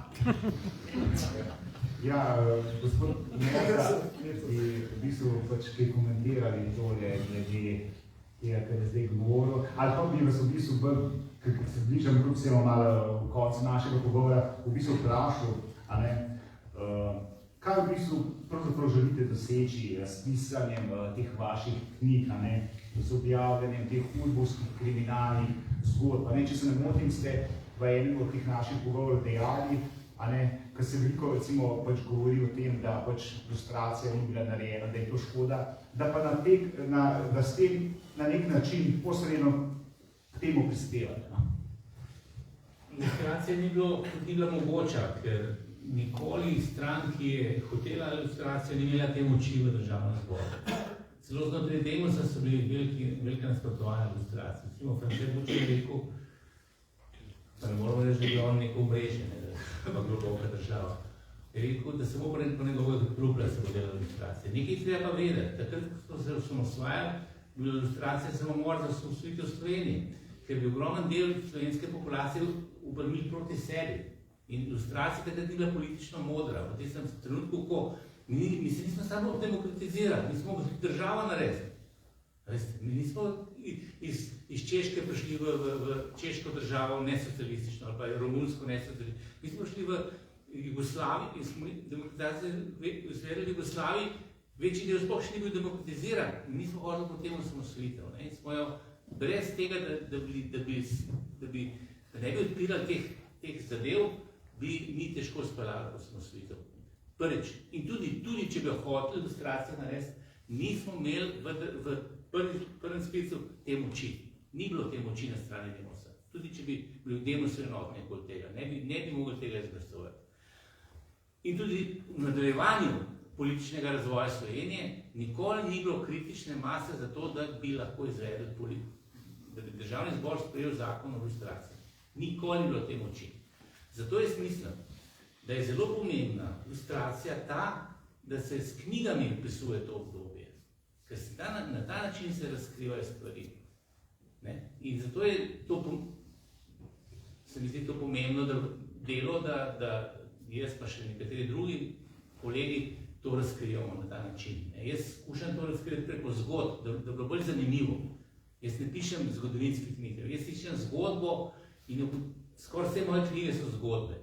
Ja, gospod Meza, bi v bistvu pač kaj komentirali tole glede tega, kar je zdaj govoril, ali pa bi vas v bistvu bolj, ker se bližam kljub vsemu malo v koncu našega pogovora, v bistvu vprašal, a ne, kaj v bistvu pravzaprav želite doseči s pisanjem teh vaših knjig, a ne, z objavljanjem teh udbovskih kriminalnih zgodb, a ne, če se ne motim, ste v enem od teh naših pogovorov dejali, a ne, ker se veliko recimo pač govori o tem, da pač ilustracija ni bila narejena, da je to škoda, da pa da s tem na nek način posredno k temu prispevate. Ilustracija ni bila mogoča, ker nikoli stran, ki je hotela ilustracijo, ni imela te moči v državnem zboru. Celo znotraj Demosa so bili velike nasprotovanja ilustracij. Recimo France Bučer je rekel, pa ne moramo reči, da je on neko omrežje, pa globoka država. Je rekel, da samo po njegovega trupla se bo delala ilustracija. Nekaj treba pa vedeti, takrat, ko smo se osamosvajali, bila ilustracija samomor za osamosvojitev Slovenije, ker bi ogromen del slovenske populacije obrnili proti sebi. In ilustracija takrat ni bila politično modra. V tem trenutku, ko mi se nismo samo demokratizirali, mi smo država naredili. Mi nismo iz Češke prišli v češko državo, nesocialistično, ali pa romunsko nesocialistično. Mi smo šli v Jugoslaviji in smo demokratizacijo izvedli v Jugoslaviji, večji del sploh še ni bil demokratiziran. Mi nismo hodili po temu osamosvojitev. In smo jo brez tega, da ne bi odpirali teh zadev, bi mi težko speljali osamosvojitev. Prvič. In tudi če bi hoteli ilustracijo narediti, nismo imeli v prvem sklicu te moči. Ni bilo te moči na strani Demosa. Tudi če bi bili v Demosu enotni okoli tega, ne bi mogli tega izglasovati. In tudi v nadaljevanju političnega razvoja Slovenije nikoli ni bilo kritične mase za to, da bi lahko izvedli da bi državni zbor sprejel zakon o ilustraciji. Nikoli ni bilo te moči. Zato jaz mislim, da je zelo pomembna ilustracija ta, da se s knjigami opisuje to obdobje. Ker na ta način se razkrivajo stvari. In zato je to, se mi zdi to pomembno delo, da jaz pa še nekateri drugi kolegi to razkrivamo na ta način. Jaz skušam to razkrivati preko zgodb, da bi bilo bolj zanimivo. Jaz ne pišem zgodovinskih knjig, jaz pišem zgodbo in skoraj vse moje knjige so zgodbe.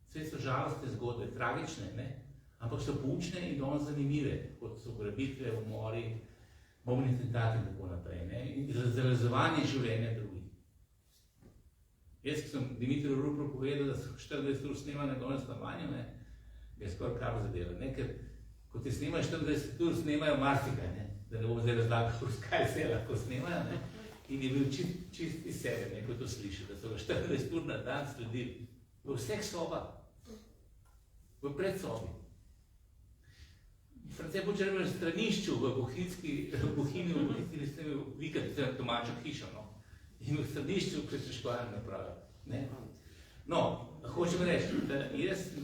Vse so žalostne zgodbe, tragične, ampak so poučne in dovolj zanimive, kot so ugrabitve, umori, bombni atentati in tako naprej. In zalezovanje življenja drugih. Jaz, ki sem Dimitriju Ruplu povedal, da so 24 ur snemali na njegovem stanovanju, je skoraj kar zadela. Ker ko te snemajo 24 ur, snemajo marsikaj, da ne bom zdaj razlagal, kaj se lahko snemajo. In je bil čist iz sebe, ko to sliši, da so ga 24 ur na dan sledili. V vseh sobah, v predsobi. France Bučer je bil v stranišču v Bohinji, ste imeli vikati domačo hišo, in v stranišču pretežkovalne naprave. No, hočem reči, da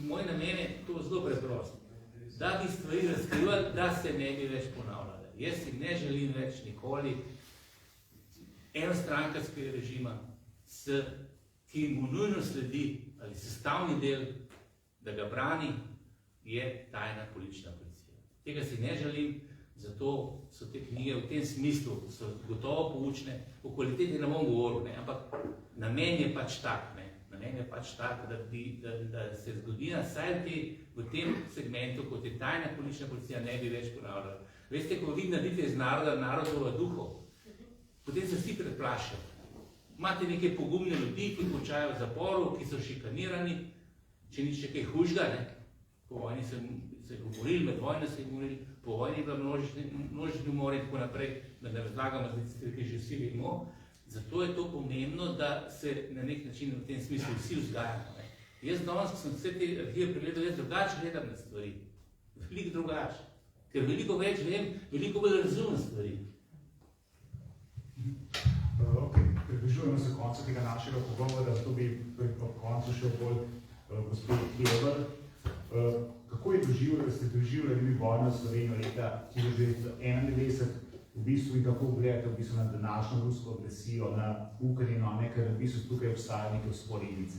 moj namen je to zelo preprost. Da bi stvari razkrivali, da se ne bi več ponavljali. Jaz si ne želim več nikoli enostrankarskega režima, ki mu nujno sledi, ali sestavni del, da ga brani, je tajna politična policija. Tega si ne želim, zato so te knjige v tem smislu, so gotovo poučne, o kvaliteti ne bom govoril, ampak namen je pač tak, da se zgodina vsaj v tem segmentu, kot je tajna politična policija, ne bi več ponavljala. Veste, ko vi naredite iz naroda narodova duhov, potem se vsi preplašajo. Imate neke pogumne ljudi, ki končajo v zaporu, ki so šikanirani, če ni še kaj hujšega, po vojni se je govorili, med vojno se je govorili, po vojni je bila množični umor in tako naprej, da ne razlagamo, ki že vsi vemo. Zato je to pomembno, da se na nek način v tem smislu vsi vzgajamo. Jaz danes, ko sem vse te arhive pregledal, jaz drugače gledam na stvari. Veliko drugače. Ker veliko več vem, veliko bolj razumem stvari. Približujemo se koncu tega našega pogovora, zato bi ob koncu še bolj gospod Kleber Kako ste doživljali vojno Slovenijo leta 1991, v bistvu in kako gledate v bistvu na današnjo rusko agresijo na Ukrajino, ker v bistvu tukaj obstajajo neke vzporednice?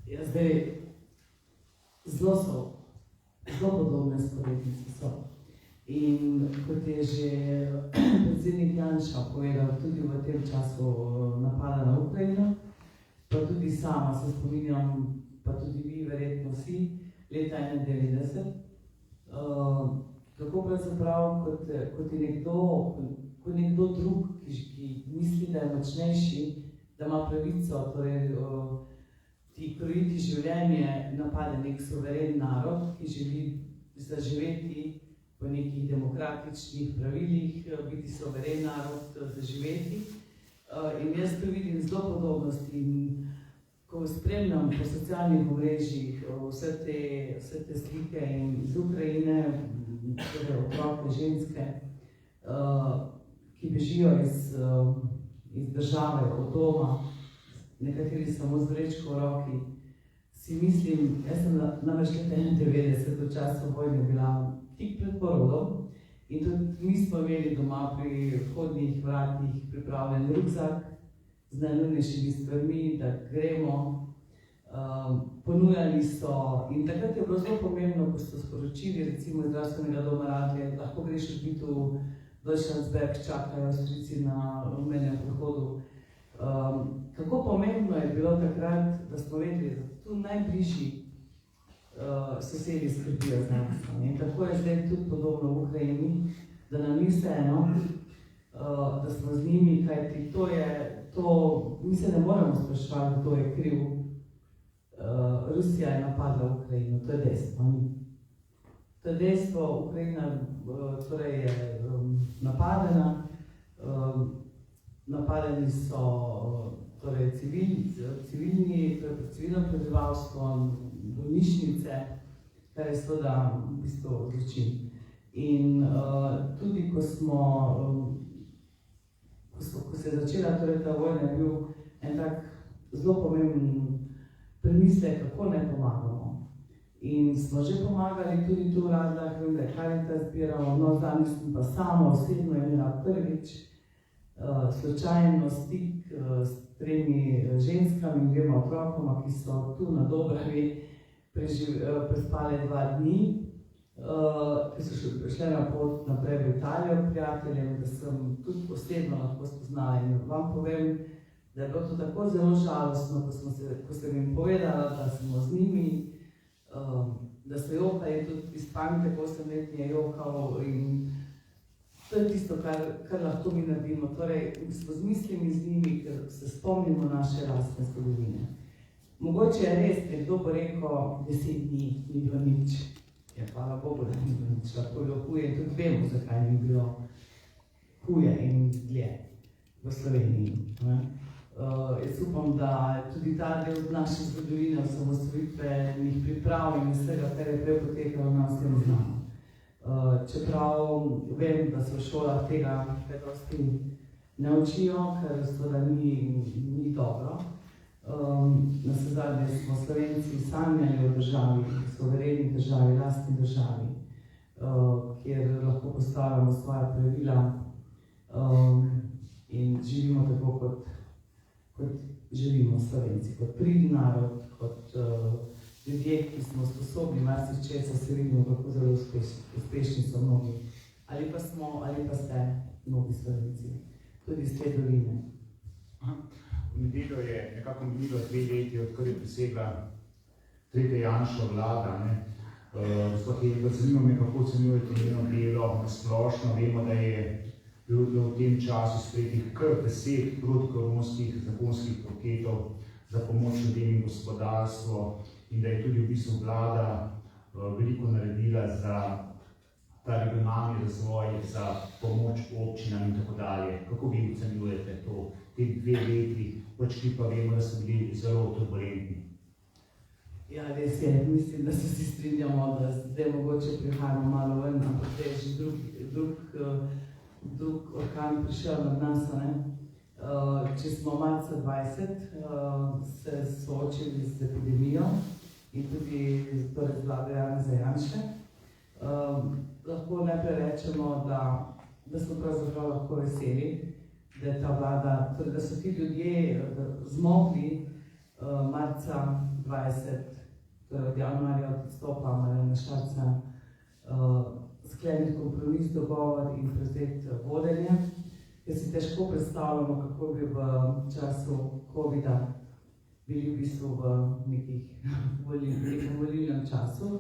Ja, zdaj, zelo podobne vzporednice so. In kot je že predsednik Janša povedal, tudi v tem času napada na Ukrajino, pa tudi sama se spominjam, pa tudi vi verjetno vsi, leta 1991, kako pravzaprav kot nekdo drug, ki misli, da je močnejši, da ima pravico, torej ti krojiti življenje, napade nek suveren narod, ki želi zaživeti po nekih demokratičnih pravilih, biti suveren narod, zaživeti. In jaz tu vidim zelo podobnosti in ko spremljam po socialnih omrežjih vse te slike iz Ukrajine, torej otroke, ženske, ki bežijo iz države, od doma, nekateri samo z vrečko v roki, si mislim, jaz sem namreč leta 1991 v času vojne bila tik pred porodom in tudi mi smo imeli doma pri vhodnih vratih pripravljen rukzak z najnujnejšimi stvarmi, da gremo. Ponujali so in takrat je bilo zelo pomembno, ko so sporočili recimo iz zdravstvenega doma Radlje, lahko greš odbiti v Deutschlandsberg, čakajo Avstrijci na mejnem prehodu. Kako pomembno je bilo takrat, da smo vedeli, da tu najbližji sosedi skrbijo z nami. In tako je zdaj tudi podobno v Ukrajini, da nam ni vseeno, da smo z njimi, kajti mi se ne moremo spraševati, kdo je kriv. Rusija je napadla Ukrajino, to je dejstvo. To je dejstvo, Ukrajina torej je napadena, napadeni so torej civilno prebivalstvo, bolnišnice, kar je seveda v bistvu zločin. In tudi ko se je začela torej ta vojna, je bil en tak zelo pomemben premislek, kako ne pomagamo. In smo že pomagali tudi tu v Radljah, vem, da je Karitas zbiramo, no zadnjič sem pa sama osebno imela prvič slučajno stik s 3 ženskami in 2 otrokoma, ki so tu na Dobravi prespale 2 dni, ki so šle na pot naprej v Italijo prijateljem, da sem tudi osebno lahko spoznala in vam povem, da je bilo to tako zelo žalostno, ko sem jim povedala, da smo z njimi, da so jokali, tudi Hispanik, 8-letni je jokal in to je tisto, kar lahko mi naredimo. Torej, smo z mislimi z njimi, ker se spomnimo naše lastne zgodovine. Mogoče je res, nekdo bo rekel, 10 dni ni bilo nič. Ja, hvala Bogu, da ni bilo nič, lahko je bilo huje in tudi vemo, zakaj ni bilo huje in dlje v Sloveniji. Jaz upam, da tudi ta del naše zgodovine, osamosvojitvenih priprav in vsega, kar je prej potekalo, nas vsem znamo. Čeprav vem, da se v šolah tega kaj dosti ne učijo, ker seveda ni dobro. Navsezadnje smo Slovenci sanjali o državi, suvereni državi, lastni državi, kjer lahko postavljamo svoja pravila in živimo tako, kot želimo Slovenci, kot pridni narod, kot ljudje, ki smo sposobni marsičesa, se vidimo, kako zelo uspešni so mnogi. Ali pa ste mnogi Slovenci, tudi iz te doline. V nedeljo je nekako minilo 2 leti, odkar je prisegla 3. Janševa vlada. Gospod Helbert, zanima me, kako ocenjujete njeno delo na splošno. Vemo, da je bilo v tem času sprejetih kar 10 protikoronskih zakonskih paketov za pomoč ljudem in gospodarstvo in da je tudi v bistvu vlada veliko naredila za ta regionalni razvoj, za pomoč občinam in tako dalje. Kako vi ocenjujete to, te 2 leti, ki pa vemo, da so bili zelo turbulentni? Ja, res je, mislim, da se vsi strinjamo, da zdaj mogoče prihajamo malo ven, ampak da je že drug orkan prišel nad nas. Če smo marca 20 se soočili z epidemijo, in tudi torej z vlade Janeza Janše. Lahko najprej rečemo, da smo pravzaprav lahko veseli, da je ta vlada, torej da so ti ljudje zmogli marca 20, torej od januarja od odstopa Marjana Šarca, skleniti kompromis, dogovor in prevzeti vodenje. Jaz si težko predstavljamo, kako bi v času COVID-a bili v bistvu v nekem volilnem času.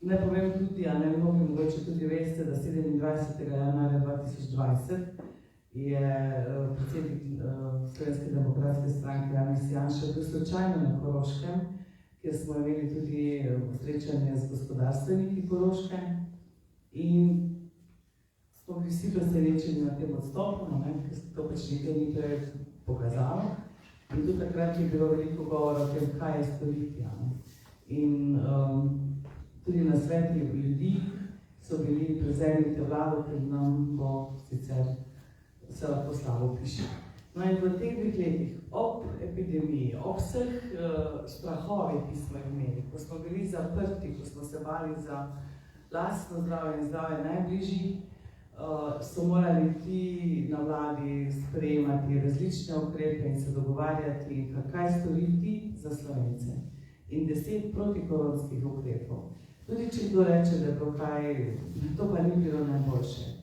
Ne povem tudi, a ne mnogi mogoče tudi veste, da 27. januarja 2020 je predsednik Slovenske demokratske stranke Janez Janša bil slučajno na Koroškem, kjer smo imeli tudi srečanje z gospodarstveniki Koroške in smo bili vsi presenečeni na tem odstopu, ker se to pač nekaj ni prej pokazalo. In tudi takrat je bilo veliko govora o tem, kaj je storiti. In tudi na sveti ljudi so bili prevzemite vlado, ker nam bo sicer se lahko slabo piše. No in v teh 2 letih, ob epidemiji, ob vseh strahovih, ki smo imeli, ko smo bili zaprti, ko smo se bali za lastno zdravje in zdravje najbližjih, so morali ti na vladi sprejemati različne ukrepe in se dogovarjati, kaj storiti za Slovence. In 10 protikoronskih ukrepov. Tudi če kdo reče, da je bilo kaj, to pa ni bilo najboljše.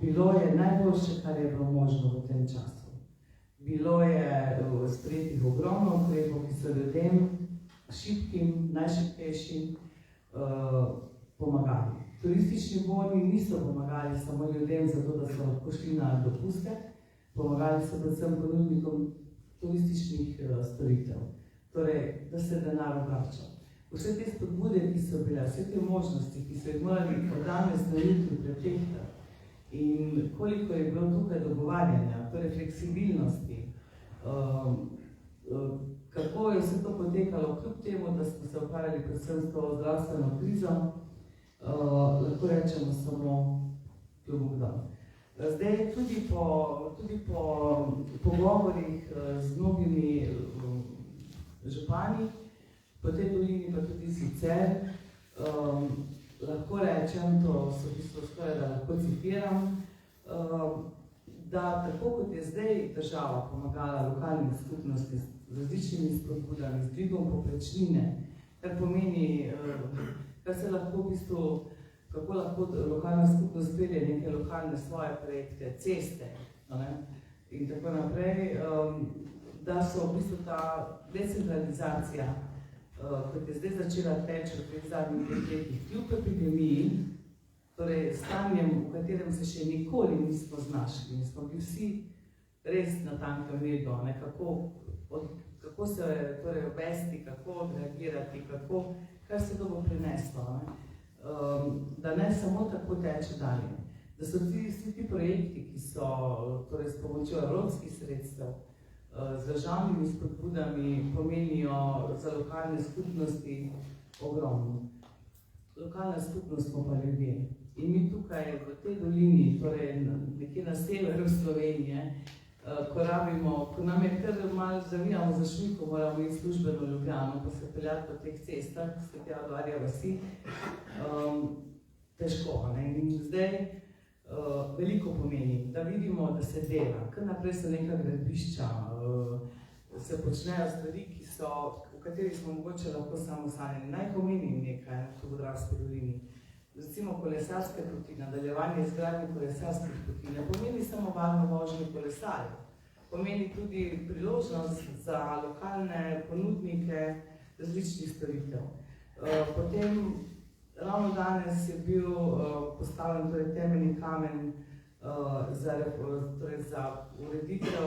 Bilo je najboljše, kar je bilo možno v tem času. Bilo je sprejetih ogromno ukrepov, ki so ljudem, šibkim, najšibkejšim, pomagali. Turistični boni niso pomagali samo ljudem zato, da so lahko šli na dopuste, pomagali so predvsem ponudnikom turističnih storitev. Torej, da se denar vrača. Vse te spodbude, ki so bile, vse te možnosti, ki so jih morali od danes na jutri pretehtati in koliko je bilo tukaj dogovarjanja, torej fleksibilnosti, kako je vse to potekalo, kljub temu, da smo se ukvarjali predvsem s to zdravstveno krizo, lahko rečemo samo kljub dan. Zdaj tudi po pogovorih z mnogimi župani, po tej dolini pa tudi sicer, lahko rečem, to so v bistvu skoraj, da lahko citiram, da tako kot je zdaj država pomagala lokalnim skupnosti z različnimi spodbudami, z dvigom povprečnine, kar pomeni, kar se lahko v bistvu, kako lahko lokalna skupnost pelje neke lokalne svoje projekte, ceste in tako naprej, da so v bistvu ta decentralizacija, kot je zdaj začela teči v teh zadnjih 2 letih, kljub epidemiji, torej stanjem, v katerem se še nikoli nismo znašli in smo bili vsi res na tankem ledu, kako se torej obvesti, kako odreagirati, kar se to bo prineslo, da ne samo tako teče dalje. Da so vsi ti projekti, ki so torej s pomočjo evropskih sredstev, z državnimi spodbudami pomenijo za lokalne skupnosti ogromno. Lokalna skupnost smo pa ljudje. In mi tukaj v tej dolini, torej nekje na severu Slovenije, ko nam je kar malo zavijamo za šmiko, moramo iti službeno v Ljubljano, pa se peljati po teh cestah, se tja do Arja vasi, težko. In zdaj veliko pomeni, da vidimo, da se dela, kar naprej so neka gradbišča, se počnejo stvari, v kateri smo mogoče lahko samo sanjali. Naj pomenim nekaj v Podravski dolini. Recimo kolesarske poti, nadaljevanje izgradnje kolesarskih poti, ne pomeni samo varno vožnje kolesarjev, pomeni tudi priložnost za lokalne ponudnike različnih storitev. Potem ravno danes je bil postavljen temeljni kamen za ureditev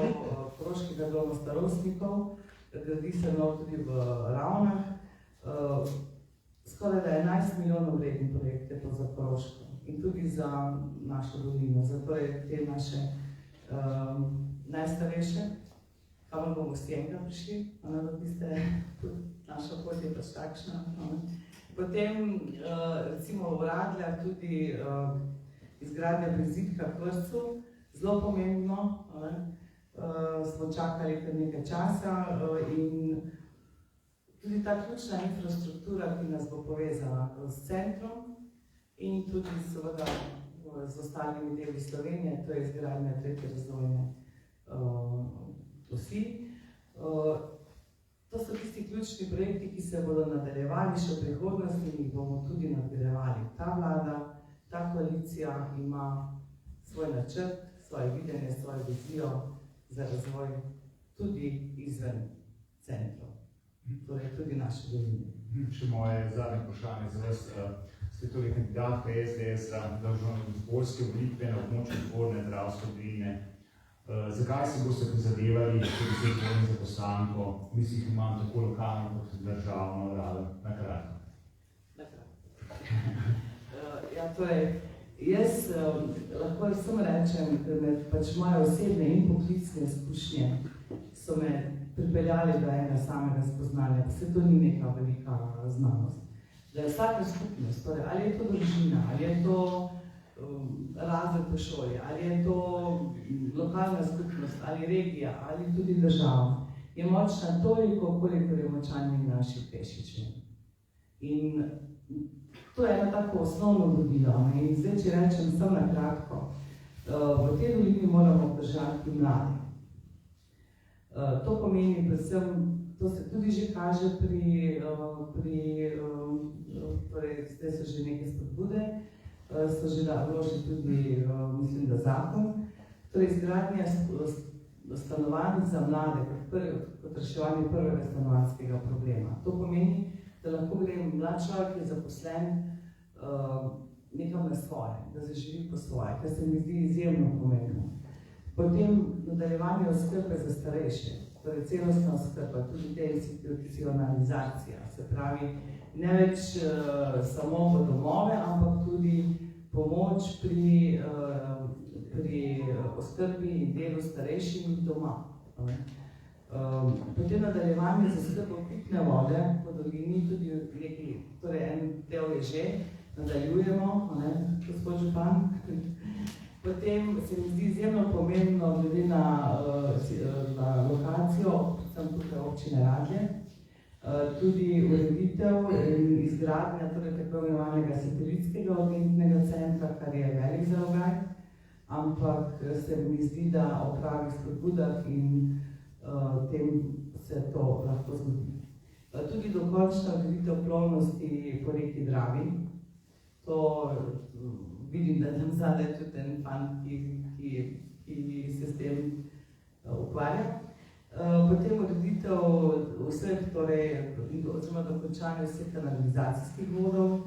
Koroškega doma starostnikov, gradi se nov tudi v Ravnah. Skoraj da 11 milijonov vredni projekt je to za Koroško in tudi za našo dolino, za te naše najstarejše, kamor bomo s Jenka prišli, da tiste, naša pot je pač takšna. Potem recimo v Radljah tudi izgradnja prizidka k vrtcu, zelo pomembno, smo čakali kar nekaj časa in tudi ta ključna infrastruktura, ki nas bo povezala s centrom in tudi seveda z ostalimi deli Slovenije, to je izgradnja 3. razvojne osi. To so tisti ključni projekti, ki se bodo nadaljevali še v prihodnosti in jih bomo tudi nadaljevali. Ta vlada, ta koalicija ima svoj načrt, svoje videnje, svojo vizijo za razvoj tudi izven centrov, torej tudi naše doline. Še moje zadnje vprašanje za vas. Ste torej kandidat SDS za državno-zborske volitve na območju Zgornje Dravske doline. Zakaj se boste prizadevali, če bi se izvolili za poslanko? Mislim, da imam tako lokalno kot državno rado. Na kratko. Ja, torej, jaz lahko samo rečem, da me pač moje osebne in poklicne izkušnje so me pripeljali do enega samega spoznanja, da se to ni neka velika znanost. Da je vsaka skupnost, torej, ali je to družina, ali je to razred v šoli, ali je to lokalna skupnost, ali regija, ali tudi država, je močna toliko, koliko je močan in naši pešični. In to je eno tako osnovno vodilo. In zdaj, če rečem samo na kratko, v tej dolini moramo obdržati mlade. To pomeni predvsem, to se tudi že kaže torej, zdaj so že neke spodbude, so že vložili tudi, mislim, da zakon, torej izgradnja stanovanj za mlade kot reševanje prvega stanovanjskega problema. To pomeni, da lahko gre mlad človek, ki je zaposlen nekam na svoje, da zaživi po svoje, kar se mi zdi izjemno pomembno. Potem nadaljevanje oskrbe za starejše, torej celostna oskrba, tudi deinstitucionalizacija, se pravi, ne več samo v domove, ampak tudi pomoč pri oskrbi in delu starejšim doma. Potem nadaljevanje za oskrbo pitne vode po dolini, tudi nekaj, torej en del je že, nadaljujemo, gospod župan. Potem se mi zdi izjemno pomembno, glede na lokacijo, sem tukaj občine Radlje, tudi ureditev in izgradnja torej tako imenovanega satelitskega urgentnega centra, kar je velik zalogaj, ampak se mi zdi, da o pravih spodbudah in tem se to lahko zgodi. Tudi dokončna ureditev plovnosti po reki Dravi. To vidim, da tam zadaj tudi en fant, ki se s tem ukvarja. Potem ureditev vseh, torej, oziroma dokončanje vseh kanalizacijskih vodov,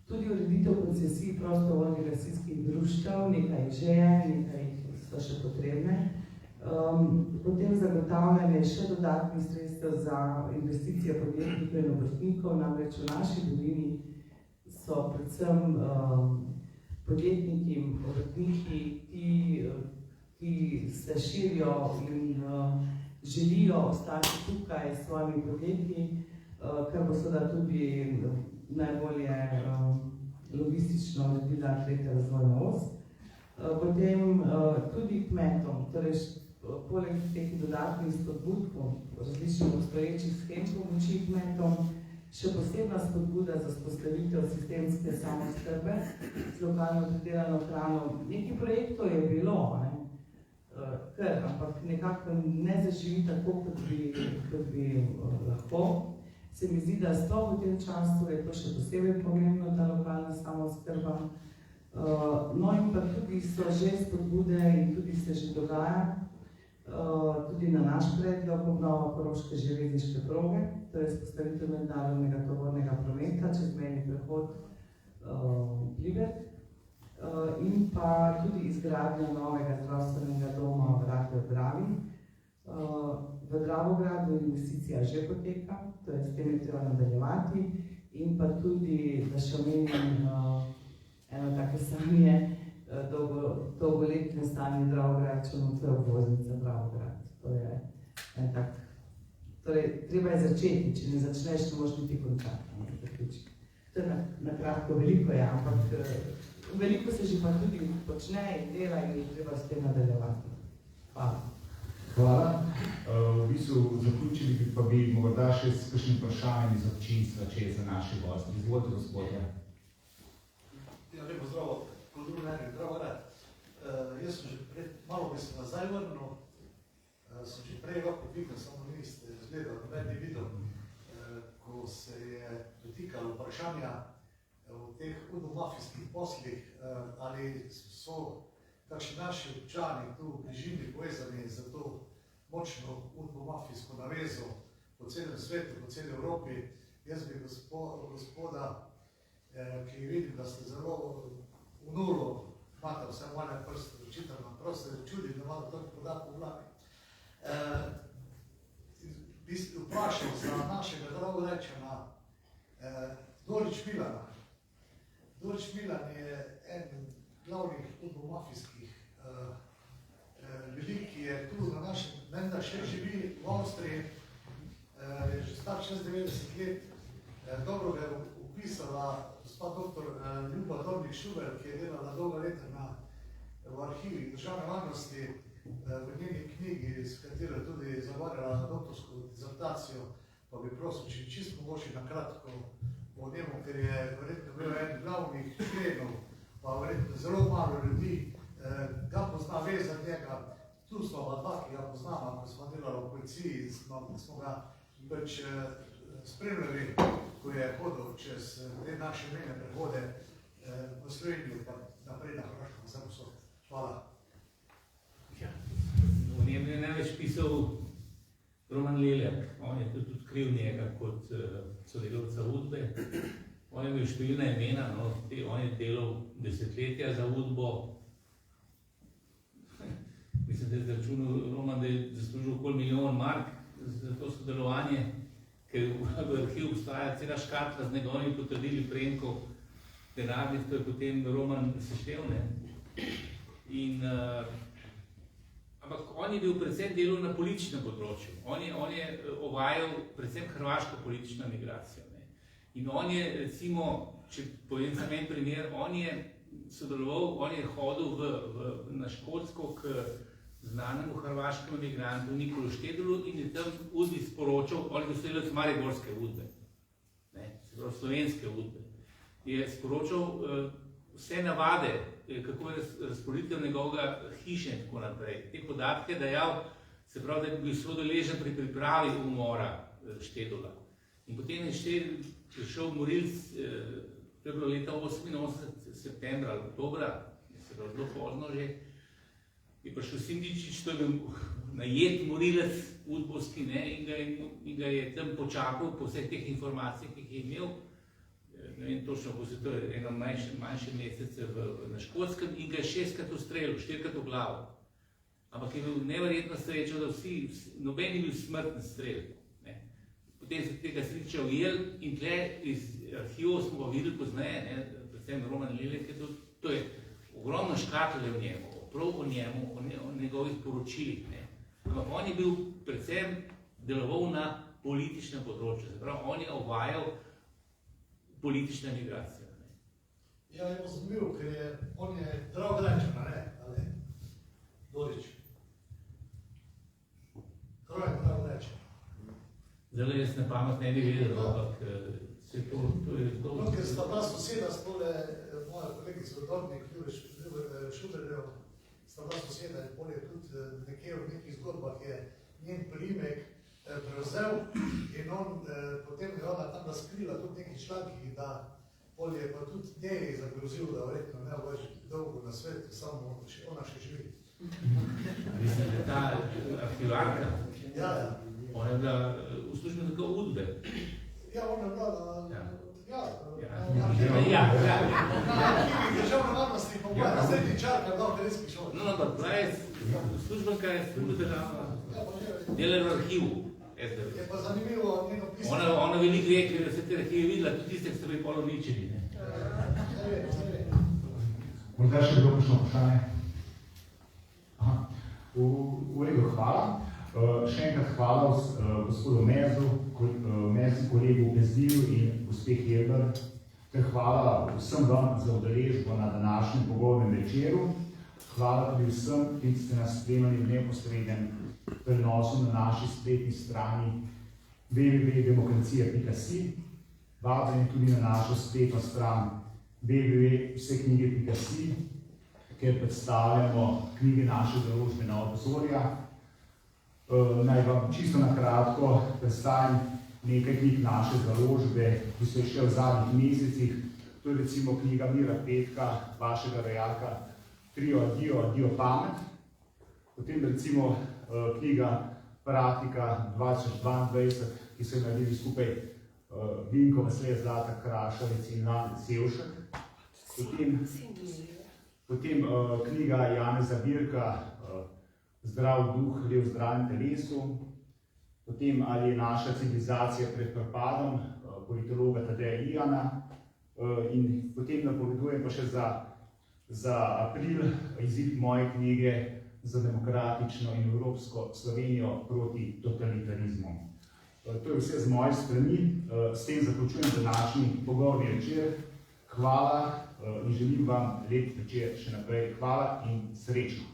tudi ureditev koncesij prostovoljnih gasilskih društev, nekaj že je, nekaj so še potrebne. Potem zagotavljanje še dodatnih sredstev za investicije podjetnikov in obrtnikov, namreč v naši dolini so predvsem podjetniki in obrtniki, ki se širijo in želijo ostati tukaj s svojimi podjetji, kar bo seveda tudi najbolje logistično uredila 3. razvojna os. Potem tudi kmetom, torej poleg teh dodatnih spodbud različnih obstoječih shem pomoči kmetom, še posebna spodbuda za vzpostavitev sistemske samooskrbe z lokalno pridelano hrano. Nekaj projektov je bilo, ampak nekako ne zaživi tako, kot bi lahko. Se mi zdi, da sploh v tem času je to še posebej pomembno, ta lokalna samooskrba. No in pa tudi so že spodbude in tudi se že dogaja, tudi na naš predlog obnova koroške železniške proge, torej vzpostavitev mednarodnega tovornega prometa, čezmejni prehod Pliberk, in pa tudi izgradnja novega zdravstvenega doma v Raklju ob Dravi. V Dravogradu investicija že poteka, torej s tem je treba nadaljevati, in pa tudi, da še omenim eno take sanje, dolgoletne stanje Dravogradčanov, to je obvoznica Dravograd. To je en tak, torej treba je začeti, če ne začneš, ne moš biti končati. To je na kratko veliko, ampak veliko se že pa tudi počne in dela in je treba s tem nadaljevati. Hvala. Hvala. V bistvu zaključili bi pa bi morda še s kakšnim vprašanjem iz občinstva, če je za naše goste. Izvolite, gospodje. Ja, lepo zdravo, kulturni, zdravo rad. Jaz sem že malo bi se nazaj vrnil, sem že prej lahko videl, samo niste izgledal, noben ni videl, ko se je dotikalo vprašanja v teh udbo-mafijskih poslih, ali so takšni naši občani tu v bližini povezani za to močno udbo-mafijsko navezo po celem svetu, po celi Evropi. Jaz bi gospoda, ki vidim, da ste zelo v nulu, imate vse moje prste, očitano, prav se čudim, da imate toliko podatkov v glavi. Bi vprašal za našega Dragorečana Dorič Milana. Dorič Milan je eden glavnih udbo-mafijskih ljudi, ki je tu na našem, menda še živi v Avstriji, je že star 96 let. Dobro ga je upisala gospa dr. Ljuba Dornik-Šuber, ki je delala dolga leta v arhivih državne varnosti, v njeni knjigi, s katero je tudi zagovarjala doktorsko dizertacijo, pa bi prosil, če čisto mogoče na kratko o njemu, ker je verjetno bil en glavnih členov, pa verjetno zelo malo ljudi ga pozna vezan njega. Tu smo pa dva, ki ga poznamo, ko smo delali v policiji, smo ga pač spremljali, ko je hodil čez te naše mejne prehode v Slovenijo, pa naprej na Hrvaško, za posod. Hvala. O njem je največ pisal Roman Leljak. On je tudi odkril njega kot sodelavca udbe. On je imel številna imena, no, on je delal desetletja za udbo. Mislim, da je izračunal Roman, da je zaslužil okoli milijon mark za to sodelovanje, ker v arhivu obstaja cela škatla z njegovimi potrdili prejemkov denarnic, to je potem Roman seštel, ne. Ampak on je bil predvsem delal na političnem področju. On je ovajal predvsem hrvaško politično migracijo. Ne. In on je, recimo, če povem samo en primer, on je sodeloval, on je hodil na Škotsko k znanemu hrvaškemu migrantu Nikolu Štedelu in je tam udbi sporočal, on je bil sodelavec mariborske udbe, se pravi slovenske udbe. Je sporočal vse navade, kako je razporeditev njegovega hiše in tako naprej. Te podatke dajal, se pravi, da je bil zelo deležen pri pripravi umora Štedela. In potem je prišel morilc, to je bilo leta 88. septembra ali oktobra, se pravi zelo pozno že, je prišel Sindičič, to je bil najet morilec udbovski, in ga je tam počakal po vseh teh informacijah, ki jih je imel. Ne vem točno, ko se to je eno manjše mesece na Škotskem in ga je 6krat ustrelil, 4krat v glavo. Ampak je bil neverjetno srečo, da noben je bil smrtni strel. Potem se tega sreča ujel in tle iz arhivov smo ga videli pozneje, predvsem Roman Leljak, to je ogromno škatole v njemu, prav o njemu, o njegovih poročilih. Ampak on je bil predvsem deloval na političnem področju, se pravi, on je ovajal politična migracija. Ja, je zanimivo, ker on je Dragorečan, ali Dorič. Kaj je Dragorečan? Zdaj, jaz na pamet ne bi vedel, ampak se to je zelo... No, ker sta ta soseda s tole, moja kolegica Dornik, Šuberjev, sta ta soseda in bolje tudi nekje v nekih zgodbah je njen priimek prevzel in on potem je ona tam razkrila tudi nekaj člankih, da bolje je pa tudi njej zagrozil, da verjetno ne bo več dolgo na svetu, samo ona še živi. Mislim, da ta arhivarka, Ja. ona je bila v službi tako udbe. Ja, ona je bila na državne varnosti, pa moja naslednji čarka dal terenski šol. No, ampak službenka je služba državna, delala v arhivu. Je pa zanimivo njeno pisanje. Ona veliko ve, ker vse te arhive videla, tudi tiste, ki so bili pol uničeni. Morda še kdo kakšno vprašanje? V redu, hvala. Še enkrat hvala gospodu Merzu, kolegu Bezdiju in gospe Helber, ter hvala vsem vam za udeležbo na današnjem pogovornem večeru. Hvala tudi vsem, ki ste nas spremljali v neposrednem prenosu na naši spletni strani www.demokracija.si. Vabljeni tudi na našo spletno stran www.vseknjige.si, kjer predstavljamo knjige naše založbe Na obzorja. Naj vam čisto na kratko predstavim nekaj knjig naše založbe, ki so še v zadnjih mesecih. To je recimo knjiga Mira Petka, vašega rojaka, Trio Adio, Adio Pamet. Potem recimo knjiga Praktika 2022, ki so jo naredili skupaj Vinko Veselje, Zlata Krašovec in Lan Sevšek. Potem knjiga Janeza Birka, Zdrav duh, lev zdravem telesu. Potem Ali je naša civilizacija pred propadom, politologa Tadeja Ijana. In potem napovedujem pa še za april izid moje knjige Za demokratično in evropsko Slovenijo proti totalitarizmu. To je vse z moje strani. S tem zaključujem današnji pogovorni večer. Hvala in želim vam lep večer še naprej. Hvala in srečno.